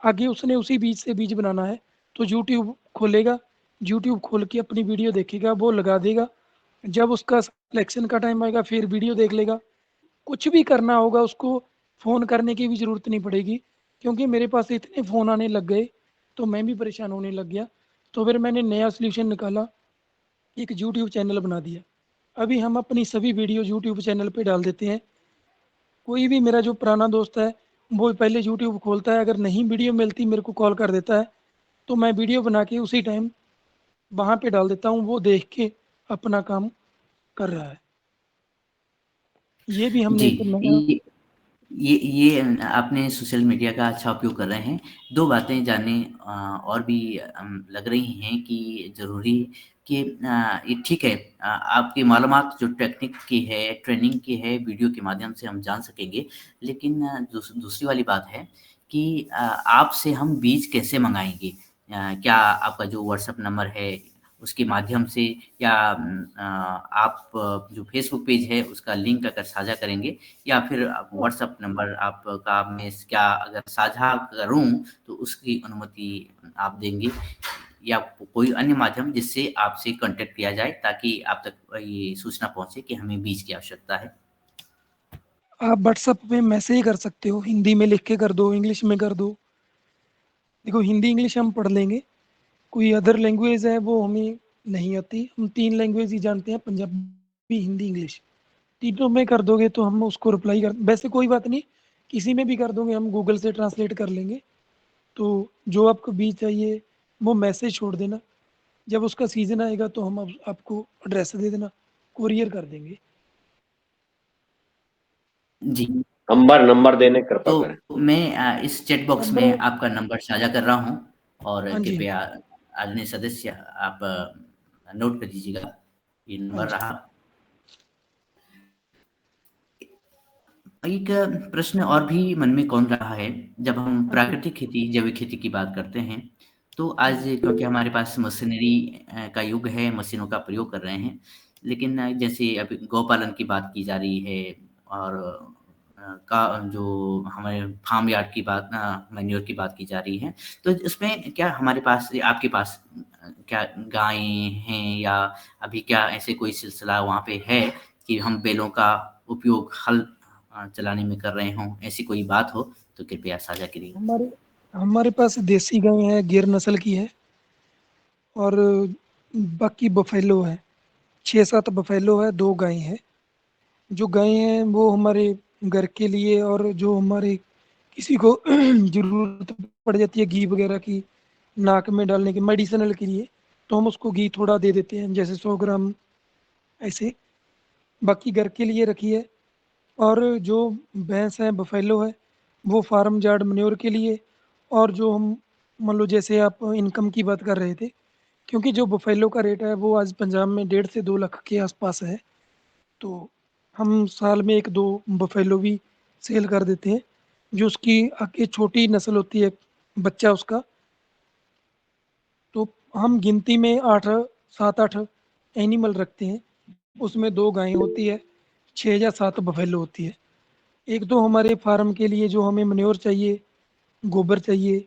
आगे उसने उसी बीज से बीज बनाना है, तो यूट्यूब खोलेगा, यूट्यूब खोल के अपनी वीडियो देखेगा, वो लगा देगा। जब उसका सिलेक्शन का टाइम आएगा फिर वीडियो देख लेगा। कुछ भी करना होगा उसको, फ़ोन करने की भी ज़रूरत नहीं पड़ेगी, क्योंकि मेरे पास इतने फ़ोन आने लग गए, तो मैं भी परेशान होने लग गया। तो फिर मैंने नया सॉल्यूशन निकाला, एक यूट्यूब चैनल बना दिया। अभी हम अपनी सभी वीडियो यूट्यूब चैनल पे डाल देते हैं। कोई भी मेरा जो पुराना दोस्त है, वो पहले यूट्यूब खोलता है, अगर नहीं वीडियो मिलती मेरे को कॉल कर देता है, तो मैं वीडियो बना के उसी टाइम वहाँ पे डाल देता हूँ, वो देख के अपना काम कर रहा है। ये भी हमने जी, एक नया ये आपने सोशल मीडिया का अच्छा उपयोग कर रहे हैं। 2 बातें जानने और भी लग रही हैं कि ज़रूरी कि ये ठीक है, आपकी मालूमात जो टेक्निक की है, ट्रेनिंग की है, वीडियो के माध्यम से हम जान सकेंगे। लेकिन दूसरी वाली बात है कि आपसे हम बीज कैसे मँगाएँगे? क्या आपका जो व्हाट्सएप नंबर है, उसके माध्यम से, या आप जो फेसबुक पेज है उसका लिंक अगर साझा करेंगे, या फिर व्हाट्सएप नंबर आपका मैं क्या अगर साझा करूँ तो उसकी अनुमति आप देंगे, या कोई अन्य माध्यम जिससे आपसे कॉन्टैक्ट किया जाए ताकि आप तक ये सूचना पहुँचे कि हमें बीज की आवश्यकता है? आप व्हाट्सएप पे मैसेज कर सकते हो, हिंदी में लिख के कर दो, इंग्लिश में कर दो। देखो हिंदी इंग्लिश हम पढ़ लेंगे, कोई अदर लैंग्वेज है वो हमें नहीं आती, हम 3 लैंग्वेज ही जानते हैं, पंजाबी, हिंदी, इंग्लिश। तीनों में कर दोगे तो हम उसको रिप्लाई कर, वैसे कोई बात नहीं, किसी में भी कर दोगे, हम गूगल से ट्रांसलेट कर लेंगे। तो जो आपको बीज चाहिए वो मैसेज छोड़ देना, जब उसका सीज़न आएगा तो हम आपको एड्रेस दे देना, कोरियर कर देंगे। जी। नंबर नंबर देने कृपा तो करें। मैं इस चैट बॉक्स नंबर, में आपका नंबर साझा कर रहा हूँ, और हाँ जी, कृपया आदरणीय सदस्य आप नोट कर लीजिएगा, ये हाँ नंबर जी, रहा। एक प्रश्न और भी मन में कौन रहा है, जब हम हाँ जी, प्राकृतिक खेती, जैविक खेती की बात करते हैं, तो हाँ आज क्योंकि हमारे पास मशीनरी का युग है, मशीनों का प्रयोग कर रहे हैं, लेकिन जैसे अभी गौपालन की बात की जा रही है, और का जो हमारे फार्म यार्ड की बात, मैन्योर की बात की जा रही है, तो इसमें क्या हमारे पास, आपके पास क्या गायें हैं, या अभी क्या ऐसे कोई सिलसिला वहाँ पे है कि हम बैलों का उपयोग हल चलाने में कर रहे हों, ऐसी कोई बात हो तो कृपया साझा करिए। हमारे हमारे पास देसी गाय है, गिर नस्ल की है, और बाकी बफेलो है, 6-7 बफेलो है, 2 गाय हैं। जो गाय हैं वो हमारे घर के लिए, और जो हमारे किसी को ज़रूरत पड़ जाती है घी वगैरह की, नाक में डालने के मेडिसिनल के लिए, तो हम उसको घी थोड़ा दे देते हैं, जैसे 100 ग्राम ऐसे। बाकी घर के लिए रखी है। और जो भैंस है बफेलो है वो फार्म यार्ड मैन्योर के लिए। और जो हम मान लो जैसे आप इनकम की बात कर रहे थे, क्योंकि जो बफेलो का रेट है वो आज पंजाब में 1.5 से 2 लाख के आसपास है, तो हम साल में 1-2 बफेलो भी सेल कर देते हैं। जो उसकी आगे छोटी नस्ल होती है, बच्चा उसका, तो हम गिनती में 8 7-8 एनिमल रखते हैं। उसमें 2 गायें होती है, 6 या 7 बफेलो होती है। एक तो हमारे फार्म के लिए जो हमें मैन्योर चाहिए, गोबर चाहिए,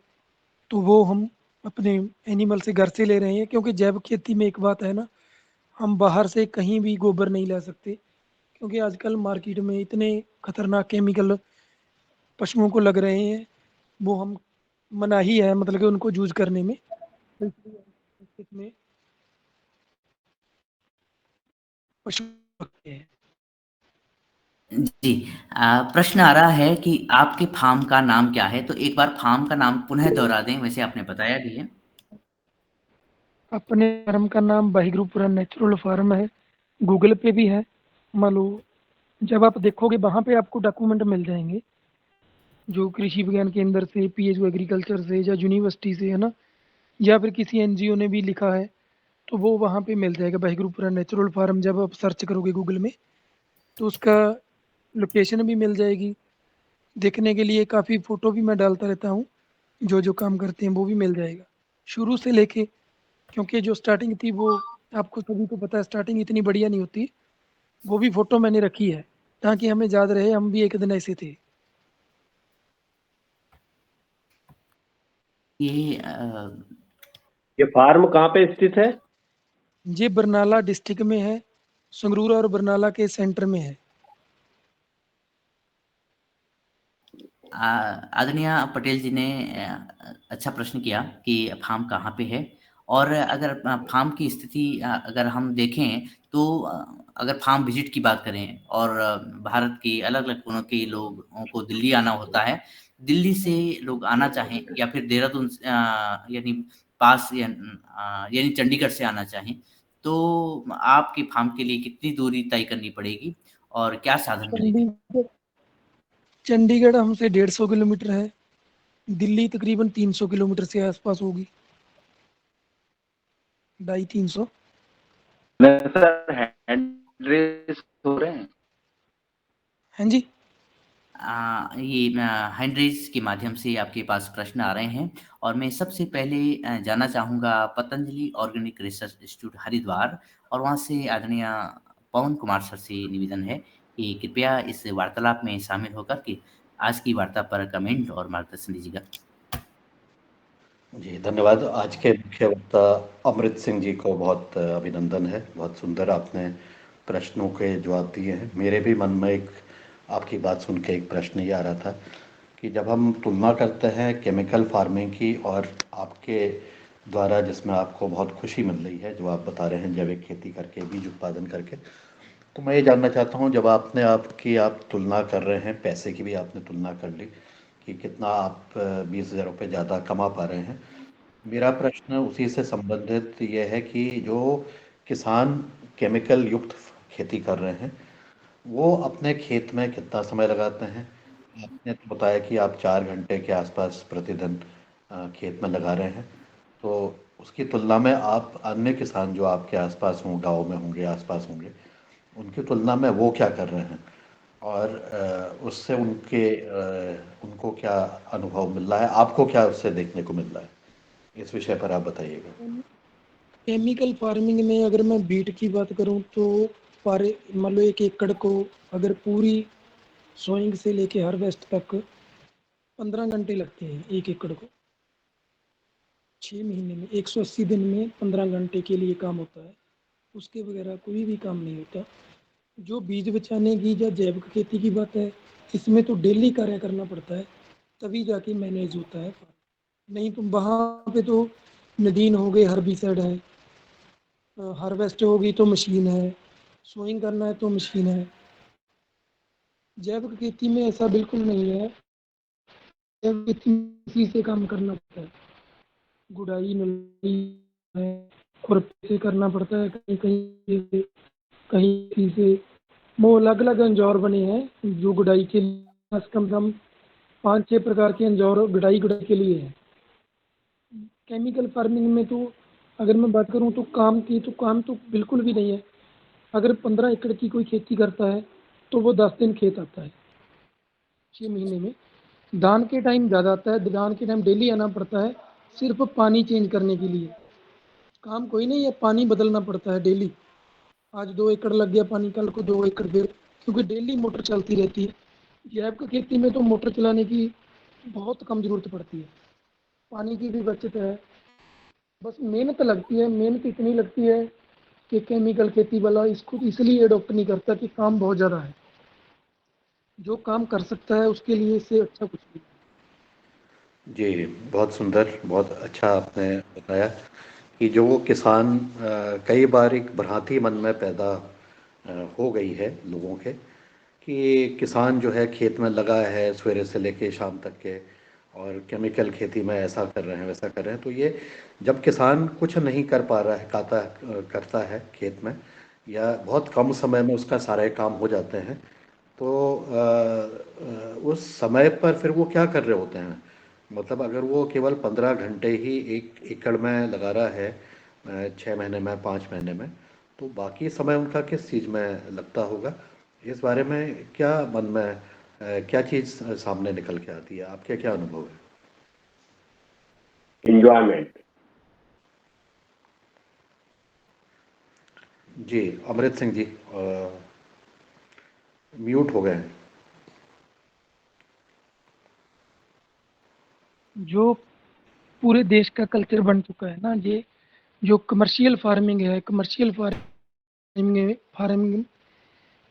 तो वो हम अपने एनिमल से घर से ले रहे हैं, क्योंकि जैविक खेती में एक बात है ना, हम बाहर से कहीं भी गोबर नहीं ला सकते, क्योंकि आजकल मार्केट में इतने खतरनाक केमिकल पशुओं को लग रहे हैं, वो हम मनाही है मतलब कि उनको यूज़ करने में। तो इसलिए हम खेत में पशु रखते हैं। जी। प्रश्न आ रहा है कि आपके फार्म का नाम क्या है? तो एक बार फार्म का नाम पुनः दोहरा दें, वैसे आपने बताया भी है। अपने फार्म का नाम वाहिगुरुपुरा नेचुरल फार्म है, गूगल पे भी है। मान लो जब आप देखोगे वहाँ पे आपको डॉक्यूमेंट मिल जाएँगे, जो कृषि विज्ञान केंद्र से, पीएचयू एग्रीकल्चर से या यूनिवर्सिटी से, है ना? या फिर किसी एनजीओ ने भी लिखा है, तो वो वहाँ पे मिल जाएगा वाहिगुरुपुरा नेचुरल फार्म। जब आप सर्च करोगे गूगल में, तो उसका लोकेशन भी मिल जाएगी। देखने के लिए काफ़ी फ़ोटो भी मैं डालता रहता हूँ, जो काम करते हैं वो भी मिल जाएगा। शुरू से लेके, क्योंकि जो स्टार्टिंग थी वो आपको सभी को पता है, स्टार्टिंग इतनी बढ़िया नहीं होती। वो भी फ़ोटो मैंने रखी है, ताकि हमें याद रहे हम भी एक दिन ऐसे थे। ये ये फार्म कहाँ पे स्थित है? ये बरनाला डिस्ट्रिक्ट में है, संगरूर और बरनाला के सेंटर में है। आदरणीय पटेल जी ने अच्छा प्रश्न किया कि फार्म कहाँ पे है। और अगर फार्म की स्थिति अगर हम देखें तो अगर फार्म विजिट की बात करें और भारत के अलग-अलग कोनों के लोगों को दिल्ली आना होता है, दिल्ली से लोग आना चाहें या फिर देहरादून यानी पास यानी चंडीगढ़ से आना चाहें, तो आपके फार्म के लिए कितनी दूरी तय करनी पड़ेगी और क्या साधन मिलेंगे? चंडीगढ़ चंडीगढ़ हमसे 150 किलोमीटर है, दिल्ली तकरीबन 300 किलोमीटर से आसपास होगी, 250-300। सर हैंड रेस हो रहे हैं। हाँ जी। ये हैंड रेज़ के माध्यम से आपके पास प्रश्न आ रहे हैं और मैं सबसे पहले जानना चाहूँगा Patanjali organic research institute Haridwar और वहाँ से आदरणीय पवन कुमार सर से निवेदन है कि कृपया इस वार्तालाप में शामिल होकर के आज की वार्ता पर कमेंट और मार्गदर्शन दीजिएगा। जी, धन्यवाद। आज के मुख्य वक्ता अमृत सिंह जी को बहुत अभिनंदन है। बहुत सुंदर आपने प्रश्नों के जवाब दिए हैं। मेरे भी मन में एक आपकी बात सुन के एक प्रश्न ये आ रहा था कि जब हम तुलना करते हैं केमिकल फार्मिंग की और आपके द्वारा जिसमें आपको बहुत खुशी मिल रही है, जो आप बता रहे हैं जैविक खेती करके, बीज उत्पादन करके, तो मैं ये जानना चाहता हूँ जब आपने आपकी आप तुलना कर रहे हैं, पैसे की भी आपने तुलना कर ली कि कितना आप 20,000 रुपये ज़्यादा कमा पा रहे हैं। मेरा प्रश्न उसी से संबंधित ये है कि जो किसान केमिकल युक्त खेती कर रहे हैं, वो अपने खेत में कितना समय लगाते हैं? आपने तो बताया कि आप 4 घंटे के आसपास प्रतिदिन खेत में लगा रहे हैं। तो उसकी तुलना में आप अन्य किसान जो आपके आसपास हों, गाँव में होंगे, आसपास होंगे, उनकी तुलना में वो क्या कर रहे हैं? और उससे उनको क्या अनुभव मिल रहा है? आपको क्या उससे देखने को मिल रहा है? इस विषय पर आप बताइएगा। केमिकल फार्मिंग में अगर मैं बीट की बात करूं तो पारे मान लो 1 एकड़ को अगर पूरी सोइंग से लेके हार्वेस्ट तक 15 घंटे लगते हैं 1 एकड़ को। 6 महीने में 180 दिन में 15 घंटे के लिए काम होता है। उसके वगैरह कोई भी काम नहीं होता। जो बीज बचाने की या जैविक खेती की बात है, इसमें तो डेली कार्य करना पड़ता है, तभी जाके मैनेज होता है। नहीं तो वहाँ पे तो नदीन हो गए, हर्बिसाइड है, हार्वेस्ट होगी तो मशीन है, सोइंग करना है तो मशीन है। जैविक खेती में ऐसा बिल्कुल नहीं है। जैविक खेती में इसी से काम करना पड़ता है, गुड़ाई नलाई है, खुरपी से करना पड़ता है, कहीं कहीं से, कहीं से वो अलग अलग अंजौर बने हैं जो गुडाई के लिए कम से कम 5-6 प्रकार के अंजौर गुडाई के लिए है। केमिकल फार्मिंग में तो अगर मैं बात करूं तो काम तो बिल्कुल भी नहीं है। अगर 15 एकड़ की कोई खेती करता है तो वो 10 दिन खेत आता है 6 महीने में। धान के टाइम ज़्यादा आता है, धान के टाइम डेली आना पड़ता है सिर्फ पानी चेंज करने के लिए। काम कोई नहीं है, पानी बदलना पड़ता है डेली। आज 2 एकड़ लग गया पानी, कल को 2 एकड़ फिर, क्योंकि डेली मोटर चलती रहती है। जैव की खेती में तो मोटर चलाने की बहुत कम ज़रूरत पड़ती है, पानी की भी बचत है। बस मेहनत लगती है, मेहनत इतनी लगती है कि केमिकल खेती वाला इसको इसलिए अडॉप्ट नहीं करता कि काम बहुत ज़्यादा है। जो काम कर सकता है उसके लिए इससे अच्छा कुछ नहीं। जी, बहुत सुंदर, बहुत अच्छा आपने बताया कि जो किसान कई बार एक भ्रांति मन में पैदा हो गई है लोगों के कि किसान जो है खेत में लगा है सवेरे से लेके शाम तक के, और केमिकल खेती में ऐसा कर रहे हैं वैसा कर रहे हैं। तो ये जब किसान कुछ नहीं कर पा रहा है करता है खेत में, या बहुत कम समय में उसका सारे काम हो जाते हैं, तो उस समय पर फिर वो क्या कर रहे होते हैं? मतलब अगर वो केवल 15 घंटे ही 1 एकड़ में लगा रहा है 6 महीने में 5 महीने में, तो बाकी समय उनका किस चीज़ में लगता होगा? इस बारे में क्या मन में क्या चीज़ सामने निकल के आती है? आपके क्या अनुभव है? एंजॉयमेंट। जी, अमृत सिंह जी म्यूट हो गए हैं। जो पूरे देश का कल्चर बन चुका है ना, ये जो कमर्शियल फार्मिंग है, कमर्शियल फार्मिंग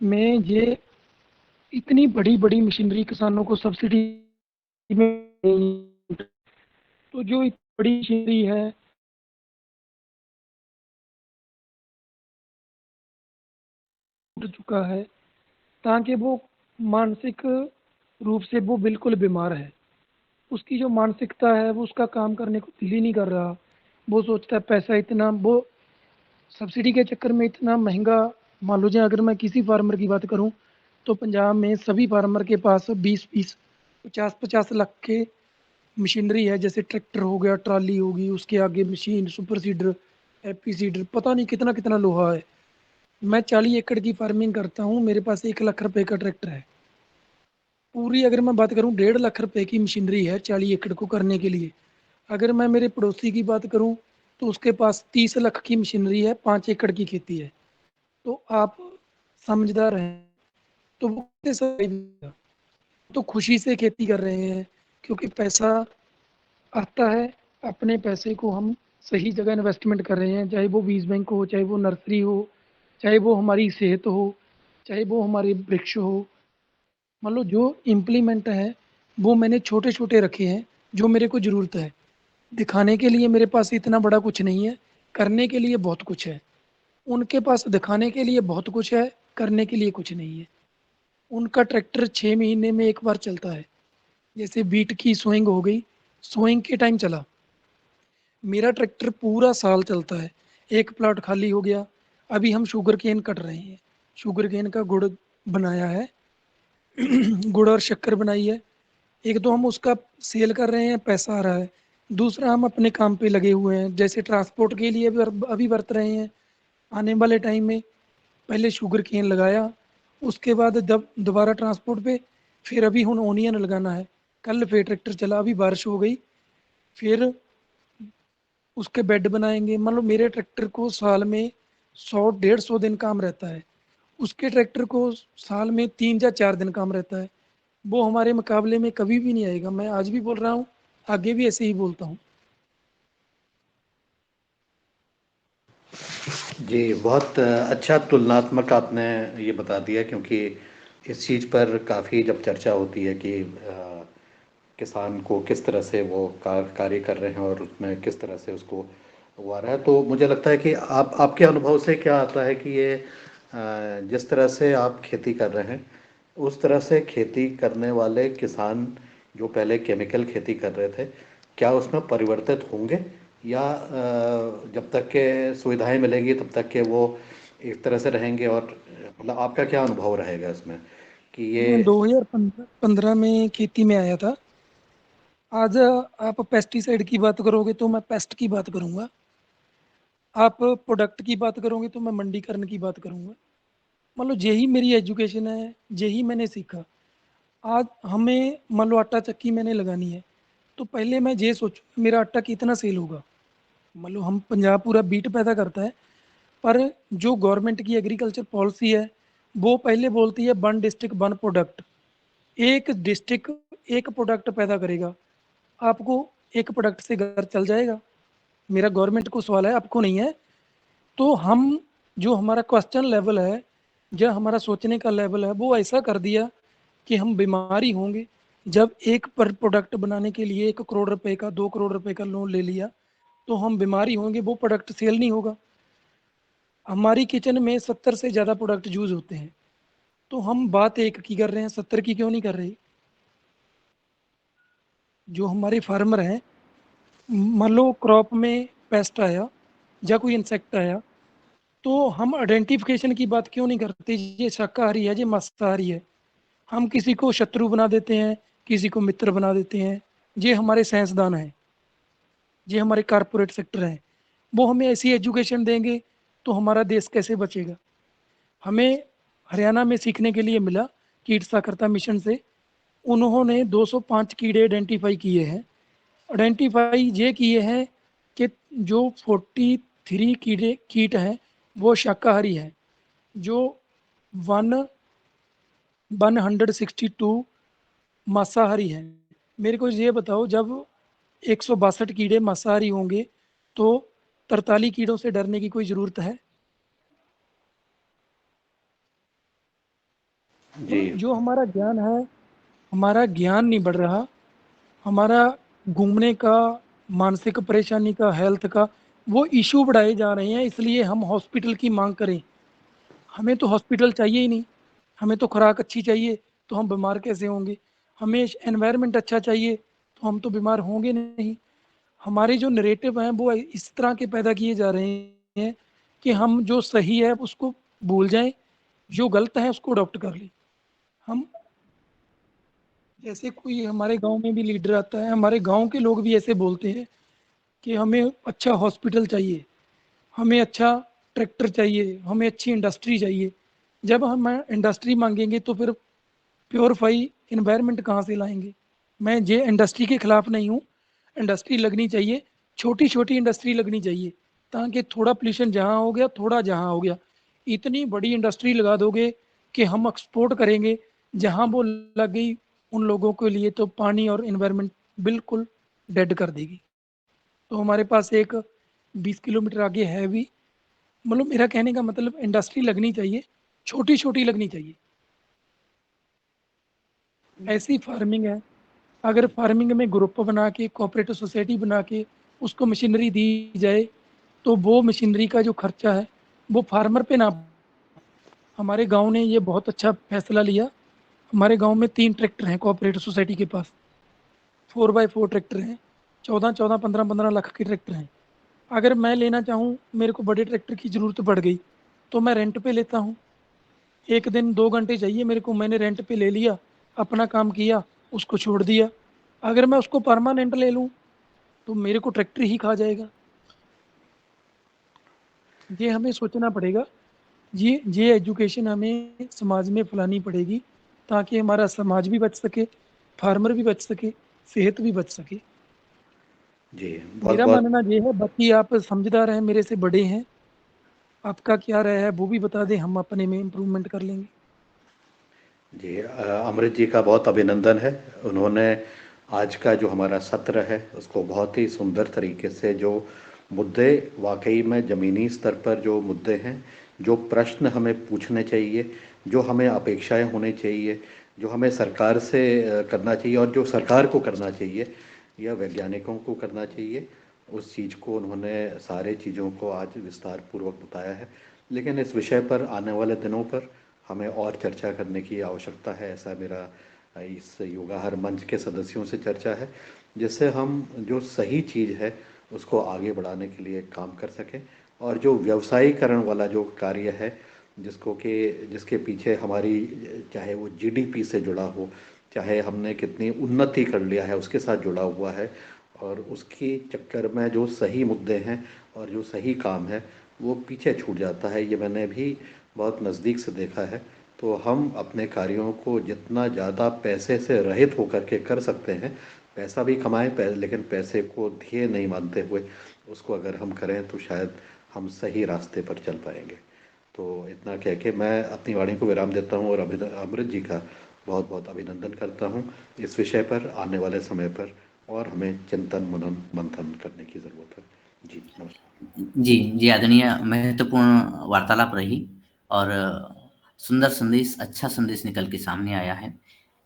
में ये इतनी बड़ी बड़ी मशीनरी किसानों को सब्सिडी में, तो जो इतनी बड़ी मशीनरी है टूट चुका है, ताकि वो मानसिक रूप से वो बिल्कुल बीमार है। उसकी जो मानसिकता है वो उसका काम करने को दिल ही नहीं कर रहा। वो सोचता है पैसा इतना, वो सब्सिडी के चक्कर में इतना महंगा। मान लीजिए अगर मैं किसी फार्मर की बात करूं तो पंजाब में सभी फार्मर के पास 20-20 50-50 लाख के मशीनरी है। जैसे ट्रैक्टर हो गया, ट्राली होगी, उसके आगे machine, super seeder, AP cedar, पता नहीं कितना कितना लोहा है। मैं 40 एकड़ की फार्मिंग करता हूँ, मेरे पास 1 लाख रुपए का ट्रैक्टर है। पूरी अगर मैं बात करूँ 1.5 लाख रुपए की मशीनरी है 40 एकड़ को करने के लिए। अगर मैं मेरे पड़ोसी की बात करूँ तो उसके पास 30 लाख की मशीनरी है, 5 एकड़ की खेती है। तो आप समझदार हैं तो वो कैसे survive, तो खुशी से खेती कर रहे हैं क्योंकि पैसा आता है। अपने पैसे को हम सही जगह इन्वेस्टमेंट कर रहे हैं, चाहे वो बीज बैंक हो, चाहे वो नर्सरी हो, चाहे वो हमारी सेहत हो, चाहे वो हमारे वृक्ष हो। मान लो जो इम्प्लीमेंट है वो मैंने छोटे छोटे रखे हैं जो मेरे को ज़रूरत है। दिखाने के लिए मेरे पास इतना बड़ा कुछ नहीं है, करने के लिए बहुत कुछ है। उनके पास दिखाने के लिए बहुत कुछ है, करने के लिए कुछ नहीं है। उनका ट्रैक्टर 6 महीने में एक बार चलता है। जैसे बीट की सोइंग हो गई, सोइंग के टाइम चला। मेरा ट्रैक्टर पूरा साल चलता है। एक प्लॉट खाली हो गया, अभी हम शुगर केन कट रहे हैं। शुगर केन का गुड़ बनाया है गुड़ और शक्कर बनाई है। एक तो हम उसका सेल कर रहे हैं, पैसा आ रहा है। दूसरा हम अपने काम पे लगे हुए हैं, जैसे ट्रांसपोर्ट के लिए भी अभी बरत रहे हैं। आने वाले टाइम में पहले शुगर केन लगाया, उसके बाद जब दोबारा ट्रांसपोर्ट पे, फिर अभी हुन ओनियन लगाना है। कल फिर ट्रैक्टर चला, अभी बारिश हो गई, फिर उसके बेड बनाएंगे। मान लो मेरे ट्रैक्टर को साल में 100-150 दिन काम रहता है, उसके ट्रैक्टर को साल में 3 या 4 दिन काम रहता है। वो हमारे मुकाबले में कभी भी नहीं आएगा। मैं आज भी बोल रहा हूँ, आगे भी ऐसे ही बोलता हूँ। जी, बहुत अच्छा तुलनात्मक आपने ये बता दिया, क्योंकि इस चीज़ पर काफ़ी जब चर्चा होती है कि किसान को किस तरह से वो कार्य कर रहे हैं और उसमें किस तरह से उसको वो आ रहा है, तो मुझे लगता है कि आपके अनुभव से क्या आता है कि ये जिस तरह से आप खेती कर रहे हैं, उस तरह से खेती करने वाले किसान जो पहले केमिकल खेती कर रहे थे, क्या उसमें परिवर्तित होंगे, या जब तक के सुविधाएं मिलेंगी तब तक के वो इस तरह से रहेंगे? और मतलब आपका क्या अनुभव रहेगा इसमें कि ये मैं 2015 में खेती में आया था। आज आप पेस्टिसाइड की बात करोगे तो मैं पेस्ट की बात करूंगा। आप प्रोडक्ट की बात करोगे तो मैं मंडीकरण की बात करूंगा। मान लो यही मेरी एजुकेशन है, यही मैंने सीखा। आज हमें मान लो आटा चक्की मैंने लगानी है, तो पहले मैं ये सोचूं मेरा आटा कितना सेल होगा। मान लो हम पंजाब पूरा बीट पैदा करता है, पर जो गवर्नमेंट की एग्रीकल्चर पॉलिसी है वो पहले बोलती है 1 डिस्ट्रिक्ट 1 प्रोडक्ट। एक डिस्ट्रिक्ट एक प्रोडक्ट पैदा करेगा, आपको एक प्रोडक्ट से घर चल जाएगा? मेरा गवर्नमेंट को सवाल है, आपको नहीं है। तो हम जो हमारा क्वेश्चन लेवल है, जो हमारा सोचने का लेवल है, वो ऐसा कर दिया कि हम बीमारी होंगे। जब एक पर प्रोडक्ट बनाने के लिए 1 करोड़ रुपए का 2 करोड़ रुपए का लोन ले लिया, तो हम बीमारी होंगे, वो प्रोडक्ट सेल नहीं होगा। हमारी किचन में 70 से ज़्यादा प्रोडक्ट यूज होते हैं, तो हम बात एक की कर रहे हैं, 70 की क्यों नहीं कर रहे? जो हमारे फार्मर हैं, मान लो क्रॉप में पेस्ट आया या कोई इंसेक्ट आया, तो हम आइडेंटिफिकेशन की बात क्यों नहीं करते? ये शाकाहारी है, ये मांसाहारी है। हम किसी को शत्रु बना देते हैं, किसी को मित्र बना देते हैं। ये हमारे साइंसदान हैं, ये हमारे कारपोरेट सेक्टर हैं। वो हमें ऐसी एजुकेशन देंगे तो हमारा देश कैसे बचेगा? हमें हरियाणा में सीखने के लिए मिला कीट साक्षरता मिशन से। उन्होंने 205 कीड़े आइडेंटिफाई किए हैं। आइडेंटिफाई ये किए हैं कि जो 43 कीट हैं वो शाकाहारी हैं, जो 162 मांसाहारी हैं। मेरे को ये बताओ, जब 162 कीड़े मांसाहारी होंगे तो 43 कीड़ों से डरने की कोई ज़रूरत है? जी मतलब जो हमारा ज्ञान है, हमारा ज्ञान नहीं बढ़ रहा। हमारा घूमने का, मानसिक परेशानी का, हेल्थ का, वो इशू बढ़ाए जा रहे हैं। इसलिए हम हॉस्पिटल की मांग करें। हमें तो हॉस्पिटल चाहिए ही नहीं। हमें तो खुराक अच्छी चाहिए, तो हम बीमार कैसे होंगे? हमें एनवायरनमेंट अच्छा चाहिए, तो हम तो बीमार होंगे नहीं। हमारे जो नरेटिव हैं वो इस तरह के पैदा किए जा रहे हैं कि हम जो सही है उसको भूल जाएं, जो गलत है उसको अडॉप्ट कर लें। हम जैसे कोई हमारे गांव में भी लीडर आता है, हमारे गांव के लोग भी ऐसे बोलते हैं कि हमें अच्छा हॉस्पिटल चाहिए, हमें अच्छा ट्रैक्टर चाहिए, हमें अच्छी इंडस्ट्री चाहिए। जब हम इंडस्ट्री मांगेंगे तो फिर प्योरीफाई इन्वायरमेंट कहाँ से लाएंगे? मैं ये इंडस्ट्री के खिलाफ नहीं हूँ, इंडस्ट्री लगनी चाहिए, छोटी छोटी इंडस्ट्री लगनी चाहिए, ताकि थोड़ा पोल्यूशन जहाँ हो गया, थोड़ा जहाँ हो गया। इतनी बड़ी इंडस्ट्री लगा दोगे कि हम एक्सपोर्ट करेंगे, जहाँ वो लग गई उन लोगों के लिए तो पानी और इन्वायरमेंट बिल्कुल डेड कर देगी। तो हमारे पास एक 20 किलोमीटर आगे है भी। मतलब मेरा कहने का मतलब इंडस्ट्री लगनी चाहिए, छोटी छोटी लगनी चाहिए। ऐसी फार्मिंग है। अगर फार्मिंग में ग्रुप बना के, कोऑपरेटिव सोसाइटी बना के उसको मशीनरी दी जाए, तो वो मशीनरी का जो खर्चा है वो फार्मर पे ना। हमारे गांव ने ये बहुत अच्छा फैसला लिया। हमारे गांव में 3 ट्रैक्टर हैं कोऑपरेटिव सोसाइटी के पास, 4x4 ट्रैक्टर हैं। 14-14, 15-15 लाख के ट्रैक्टर हैं। अगर मैं लेना चाहूँ, मेरे को बड़े ट्रैक्टर की ज़रूरत पड़ गई, तो मैं रेंट पे लेता हूँ। 1 दिन 2 घंटे चाहिए मेरे को, मैंने रेंट पे ले लिया, अपना काम किया, उसको छोड़ दिया। अगर मैं उसको परमानेंट ले लूँ तो मेरे को ट्रैक्टर ही खा जाएगा। ये हमें सोचना पड़ेगा। ये एजुकेशन हमें समाज में फैलानी पड़ेगी, ताकि हमारा समाज भी बच सके, फार्मर भी बच सके, सेहत भी बच सके। जी, बहुत मेरा बहुत मानना ये है। बाकी आप समझदार हैं, मेरे से बड़े हैं, आपका क्या राय है वो भी बता दें, हम अपने में इम्प्रूवमेंट कर लेंगे। जी, अमृत जी का बहुत अभिनंदन है। उन्होंने आज का जो हमारा सत्र है उसको बहुत ही सुंदर तरीके से, जो मुद्दे वाकई में ज़मीनी स्तर पर जो मुद्दे हैं, जो प्रश्न हमें पूछने चाहिए, जो हमें अपेक्षाएं होनी चाहिए, जो हमें सरकार से करना चाहिए और जो सरकार को करना चाहिए या वैज्ञानिकों को करना चाहिए, उस चीज़ को उन्होंने सारे चीज़ों को आज विस्तार पूर्वक बताया है। लेकिन इस विषय पर आने वाले दिनों पर हमें और चर्चा करने की आवश्यकता है, ऐसा मेरा इस योगाहर मंच के सदस्यों से चर्चा है, जिससे हम जो सही चीज़ है उसको आगे बढ़ाने के लिए काम कर सकें और जो व्यवसायीकरण वाला जो कार्य है, जिसके पीछे हमारी, चाहे वो जीडीपी से जुड़ा हो, चाहे हमने कितनी उन्नति कर लिया है उसके साथ जुड़ा हुआ है, और उसके चक्कर में जो सही मुद्दे हैं और जो सही काम है वो पीछे छूट जाता है। ये मैंने भी बहुत नज़दीक से देखा है। तो हम अपने कार्यों को जितना ज़्यादा पैसे से रहित होकर के कर सकते हैं, पैसा भी कमाएं, लेकिन पैसे को ध्येय नहीं मानते हुए उसको अगर हम करें तो शायद हम सही रास्ते पर चल पाएंगे। तो इतना कह के मैं अपनी वाणी को विराम देता हूँ और अमृत जी का बहुत बहुत अभिनंदन करता हूँ इस विषय पर, आने वाले समय पर और हमें चिंतन मनन मंथन करने की ज़रूरत है। जी नमस्कार। जी आदरणीय, महत्वपूर्ण वार्तालाप रही और सुंदर संदेश, अच्छा संदेश निकल के सामने आया है।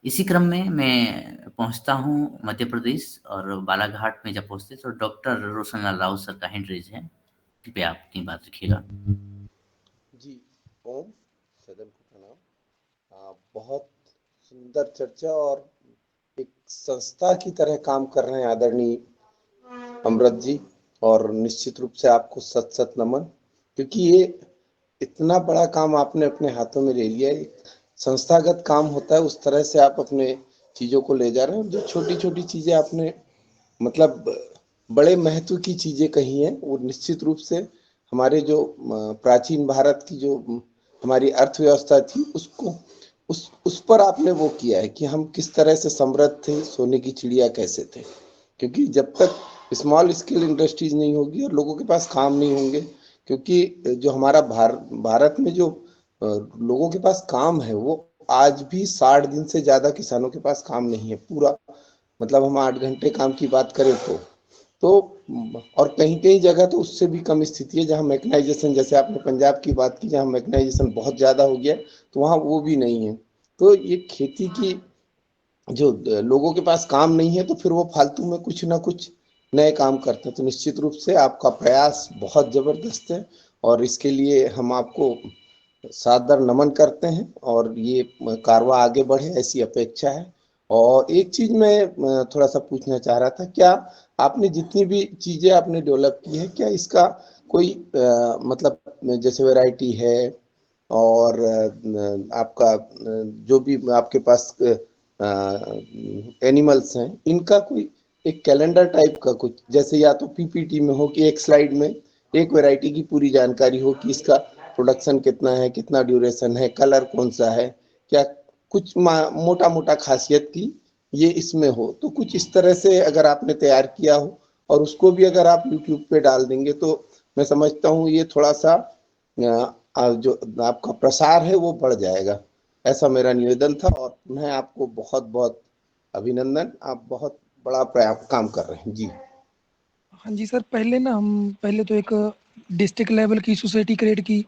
इसी क्रम में मैं पहुंचता हूं मध्य प्रदेश, और बालाघाट में जब पहुंचते तो डॉक्टर रोशनलाल राउत सर का हैंड रेज है, कृपया आप अपनी बात रखिएगा। जी, ओम, सदन को प्रणाम। बहुत सुंदर चर्चा और एक संस्था की तरह काम कर रहे हैं आदरणीय अमृत जी, और निश्चित रूप से आपको सत सत नमन, क्योंकि ये इतना बड़ा काम आपने अपने हाथों में ले लिया है। संस्थागत काम होता है, उस तरह से आप अपने चीजों को ले जा रहे हैं। जो छोटी छोटी चीजें आपने मतलब बड़े महत्व की चीजें कही हैं, वो निश्चित रूप से हमारे जो प्राचीन भारत की जो हमारी अर्थव्यवस्था थी उसको उस पर आपने वो किया है कि हम किस तरह से समृद्ध थे, सोने की चिड़िया कैसे थे। क्योंकि जब तक स्मॉल स्केल इंडस्ट्रीज नहीं होगी और लोगों के पास काम नहीं होंगे, क्योंकि जो हमारा भारत में जो लोगों के पास काम है वो आज भी 60 दिन से ज्यादा किसानों के पास काम नहीं है पूरा। मतलब हम 8 घंटे काम की बात करें तो और कहीं कहीं जगह तो उससे भी कम स्थिति है जहां मैकेनाइजेशन, जैसे आपने पंजाब की बात की जहां मैकेनाइजेशन बहुत ज्यादा हो गया, तो वहां वो भी नहीं है। तो ये खेती की जो लोगों के पास काम नहीं है तो फिर वो फालतू में कुछ ना कुछ नए काम करते हैं। तो निश्चित रूप से आपका प्रयास बहुत जबरदस्त है और इसके लिए हम आपको सादर नमन करते हैं और ये कारवां आगे बढ़े ऐसी अपेक्षा है। और एक चीज मैं थोड़ा सा पूछना चाह रहा था, क्या आपने जितनी भी चीजें आपने डेवलप की है, क्या इसका कोई मतलब जैसे वैरायटी है और आपका जो भी आपके पास एनिमल्स हैं, इनका कोई एक कैलेंडर टाइप का कुछ, जैसे या तो पीपीटी में हो कि एक स्लाइड में एक वैरायटी की पूरी जानकारी हो कि इसका प्रोडक्शन कितना है, कितना ड्यूरेशन है, कलर कौन सा है, क्या कुछ मोटा मोटा खासियत की ये इसमें हो, तो कुछ इस तरह से अगर आपने तैयार किया हो और उसको भी अगर आप यूट्यूब पे डाल देंगे तो मैं समझता हूँ ये थोड़ा सा जो आपका प्रसार है वो बढ़ जाएगा। ऐसा मेरा निवेदन था और पुनः आपको बहुत बहुत अभिनंदन, आप बहुत बड़ा काम कर रहे हैं। जी हाँ जी सर, पहले तो एक डिस्ट्रिक्ट लेवल की सोसाइटी क्रिएट की,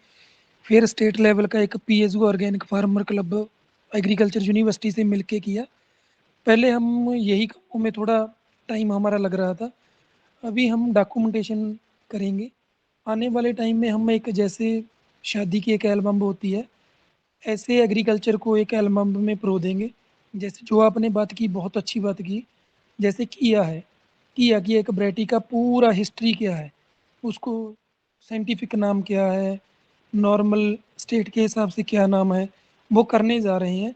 फिर स्टेट लेवल का एक PSU organic farmer club agriculture university से मिलके किया। पहले हम यही कामों में थोड़ा टाइम हमारा लग रहा था। अभी हम डॉक्यूमेंटेशन करेंगे। आने वाले टाइम में हम एक, जैसे शादी की एक एल्बम होती है, ऐसे एग्रीकल्चर को एक एल्बम में परो देंगे। जैसे जो आपने बात की, बहुत अच्छी बात की, जैसे किया की एक वैरायटी का पूरा हिस्ट्री क्या है, उसको साइंटिफिक नाम क्या है, नॉर्मल स्टेट के हिसाब से क्या नाम है, वो करने जा रहे हैं।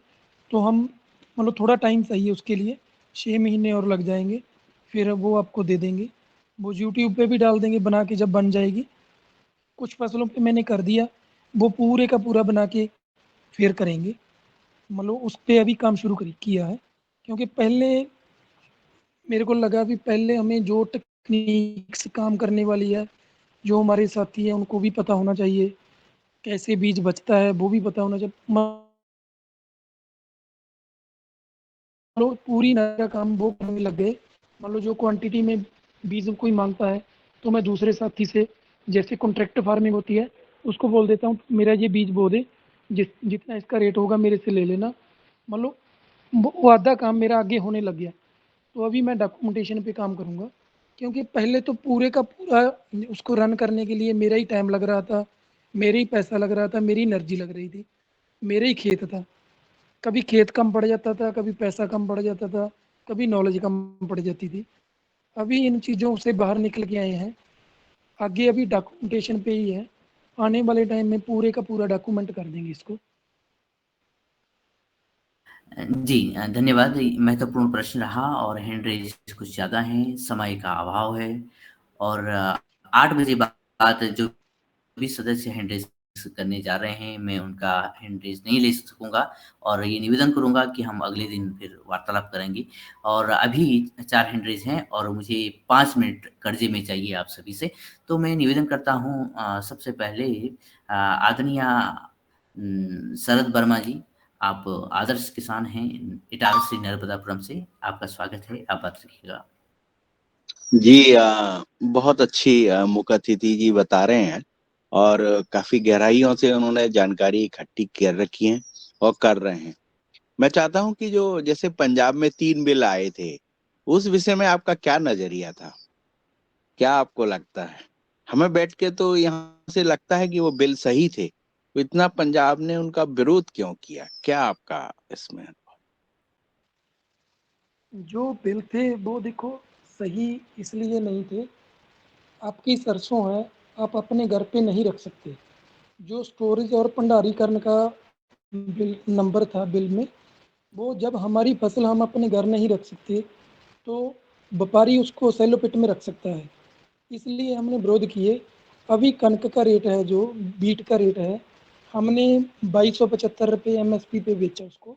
तो हम मतलब थोड़ा टाइम चाहिए उसके लिए, 6 महीने और लग जाएंगे, फिर वो आपको दे देंगे। वो यूट्यूब पे भी डाल देंगे बना के जब बन जाएगी। कुछ फसलों पे मैंने कर दिया, वो पूरे का पूरा बना के फिर करेंगे। मतलब उस पे अभी काम शुरू किया है, क्योंकि पहले मेरे को लगा कि पहले हमें जो टेक्निक्स काम करने वाली है, जो हमारे साथी हैं उनको भी पता होना चाहिए, कैसे बीज बचता है वो भी पता होना चाहिए। मान लो पूरी नया काम वो करने लग गए। मान लो जो क्वांटिटी में बीज कोई मांगता है तो मैं दूसरे साथी से, जैसे कॉन्ट्रैक्ट फार्मिंग होती है, उसको बोल देता हूँ मेरा ये बीज बो दे, जितना इसका रेट होगा मेरे से ले लेना। मान लो वो आधा काम मेरा आगे होने लग गया। तो अभी मैं डॉक्यूमेंटेशन पे काम करूँगा, क्योंकि पहले तो पूरे का पूरा उसको रन करने के लिए मेरा ही टाइम लग रहा था, मेरा ही पैसा लग रहा था, मेरी एनर्जी लग रही थी, मेरा ही खेत था। कभी खेत कम पड़ जाता था, कभी पैसा कम पड़ जाता था, कभी नॉलेज कम पड़ जाती थी। अभी इन चीज़ों से बाहर निकल के आए हैं, आगे अभी डॉक्यूमेंटेशन पे ही है, आने वाले टाइम में पूरे का पूरा डॉक्यूमेंट कर देंगे इसको। जी धन्यवाद। महत्वपूर्ण प्रश्न रहा और हैंड रेज़ कुछ ज़्यादा हैं, समय का अभाव है और 8 बजे बाद जो भी सदस्य हैंड रेज़ करने जा रहे हैं, मैं उनका हैंड रेज़ नहीं ले सकूँगा और ये निवेदन करूँगा कि हम अगले दिन फिर वार्तालाप करेंगे। और अभी 4 हैंड रेज़ हैं और मुझे 5 मिनट कर्ज़े में चाहिए आप सभी से। तो मैं निवेदन करता हूँ सबसे पहले आदरणीय शरद वर्मा जी, आप आदर्श किसान हैं, इटारसी नर्मदापुरम से, आपका स्वागत है, आप बात रखिएगा। जी बहुत अच्छी मुख्य अतिथि जी बता रहे हैं और काफी गहराइयों से उन्होंने जानकारी इकट्ठी कर रखी है और कर रहे हैं। मैं चाहता हूं कि जो जैसे पंजाब में 3 बिल आए थे, उस विषय में आपका क्या नजरिया था? क्या आपको लगता है? हमें बैठ के तो यहाँ से लगता है कि वो बिल सही थे, तो इतना पंजाब ने उनका विरोध क्यों किया? क्या आपका इसमें? जो बिल थे वो देखो सही इसलिए नहीं थे, आपकी सरसों है, आप अपने घर पे नहीं रख सकते। जो स्टोरेज और भंडारीकरण का बिल नंबर था बिल में, वो जब हमारी फसल हम अपने घर नहीं रख सकते, तो व्यापारी उसको सेलो पिट में रख सकता है। इसलिए हमने विरोध किए। अभी कनक का रेट है, जो बीट का रेट है, हमने 2275 रुपये MSP पे बेचा उसको।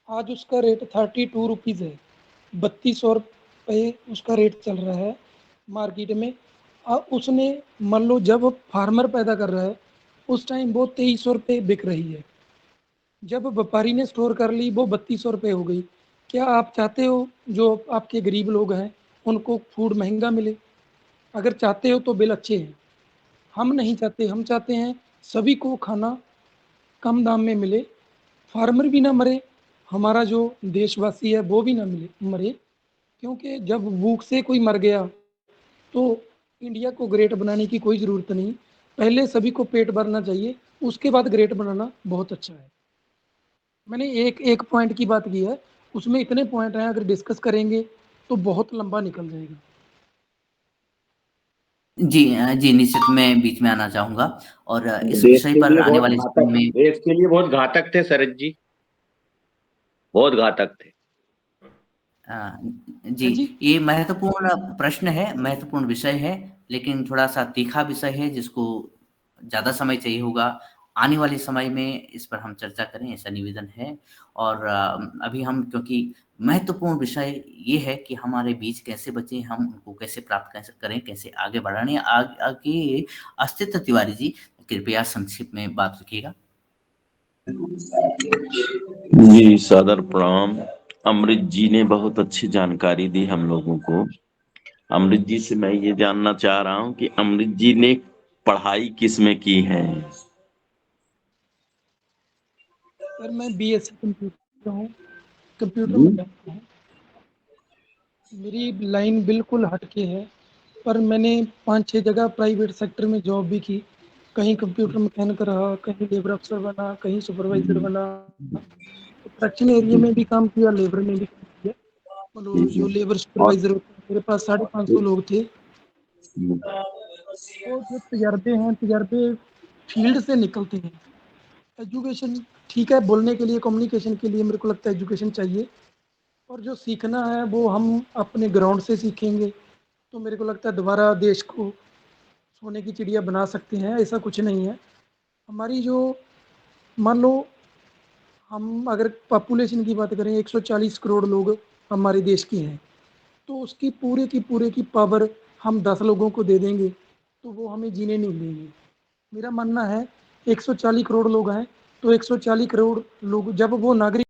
आज उसका रेट 32 रुपीज़ है, 3200 रुपये उसका रेट चल रहा है मार्केट में। उसने मान लो जब फार्मर पैदा कर रहा है उस टाइम वो 2300 रुपये बिक रही है, जब व्यापारी ने स्टोर कर ली वो 3200 रुपये हो गई। क्या आप चाहते हो जो आपके गरीब लोग हैं उनको फूड महंगा मिले? अगर चाहते हो तो बिल अच्छे हैं, हम नहीं चाहते। हम चाहते हैं सभी को खाना कम दाम में मिले, फार्मर भी ना मरे, हमारा जो देशवासी है वो भी ना मरे। क्योंकि जब भूख से कोई मर गया तो इंडिया को ग्रेट बनाने की कोई ज़रूरत नहीं। पहले सभी को पेट भरना चाहिए, उसके बाद ग्रेट बनाना बहुत अच्छा है। मैंने एक पॉइंट की बात की है, उसमें इतने पॉइंट हैं, अगर डिस्कस करेंगे तो बहुत लंबा निकल जाएगा। जी जी, निश्चित मैं बीच में आना चाहूँगा और इस देश विषय के पर लिए आने बहुत वाले समय घातक, में देश के लिए बहुत घातक थे शरद जी, बहुत घातक थे। जी, जी ये महत्वपूर्ण प्रश्न है, महत्वपूर्ण विषय है, लेकिन थोड़ा-सा तीखा विषय है जिसको ज़्यादा समय चाहिए होगा। आने वाले समय में इस पर हम चर्चा करें, ऐसा निवेदन है और अभी हम क्योंकि महत्वपूर्ण विषय ये है कि हमारे बीज कैसे बचें, हम उनको कैसे प्राप्त कैसे करें, कैसे आगे बढ़ाने आगे अस्तित्व तिवारी जी, कृपया संक्षिप्त में बात रखिएगा। जी सादर प्रणाम। अमृत जी ने बहुत अच्छी जानकारी दी हम लोगों को। अमृत जी से मैं ये जानना चाह रहा हूँ कि अमृत जी ने पढ़ाई किस में की है? सर मैं BSc कंप्यूटर हूँ, कंप्यूटर मैकेनिक हूँ। मेरी लाइन बिल्कुल हटके है, पर मैंने 5-6 जगह प्राइवेट सेक्टर में जॉब भी की। कहीं कंप्यूटर मैकेनिक रहा, कहीं लेबर अफसर बना, कहीं सुपरवाइजर बना, प्रोडक्शन एरिया में भी काम किया, लेबर में भी काम किया। मतलब जो लेबर और सुपरवाइजर होते हैं, मेरे पास 550 लोग थे। तो जो तजर्बे हैं, तजर्बे फील्ड से निकलते हैं। एजुकेशन ठीक है, बोलने के लिए, कम्युनिकेशन के लिए मेरे को लगता है एजुकेशन चाहिए, और जो सीखना है वो हम अपने ग्राउंड से सीखेंगे। तो मेरे को लगता है दोबारा देश को सोने की चिड़िया बना सकते हैं, ऐसा कुछ नहीं है। हमारी जो मान लो हम अगर पॉपुलेशन की बात करें, 140 करोड़ लोग हमारे देश के हैं, तो उसकी पूरे की पावर हम 10 लोगों को दे देंगे तो वो हमें जीने नहीं देंगे। मेरा मानना है 140 करोड़ लोग हैं, तो 140 करोड़ लोग जब वो नागरिक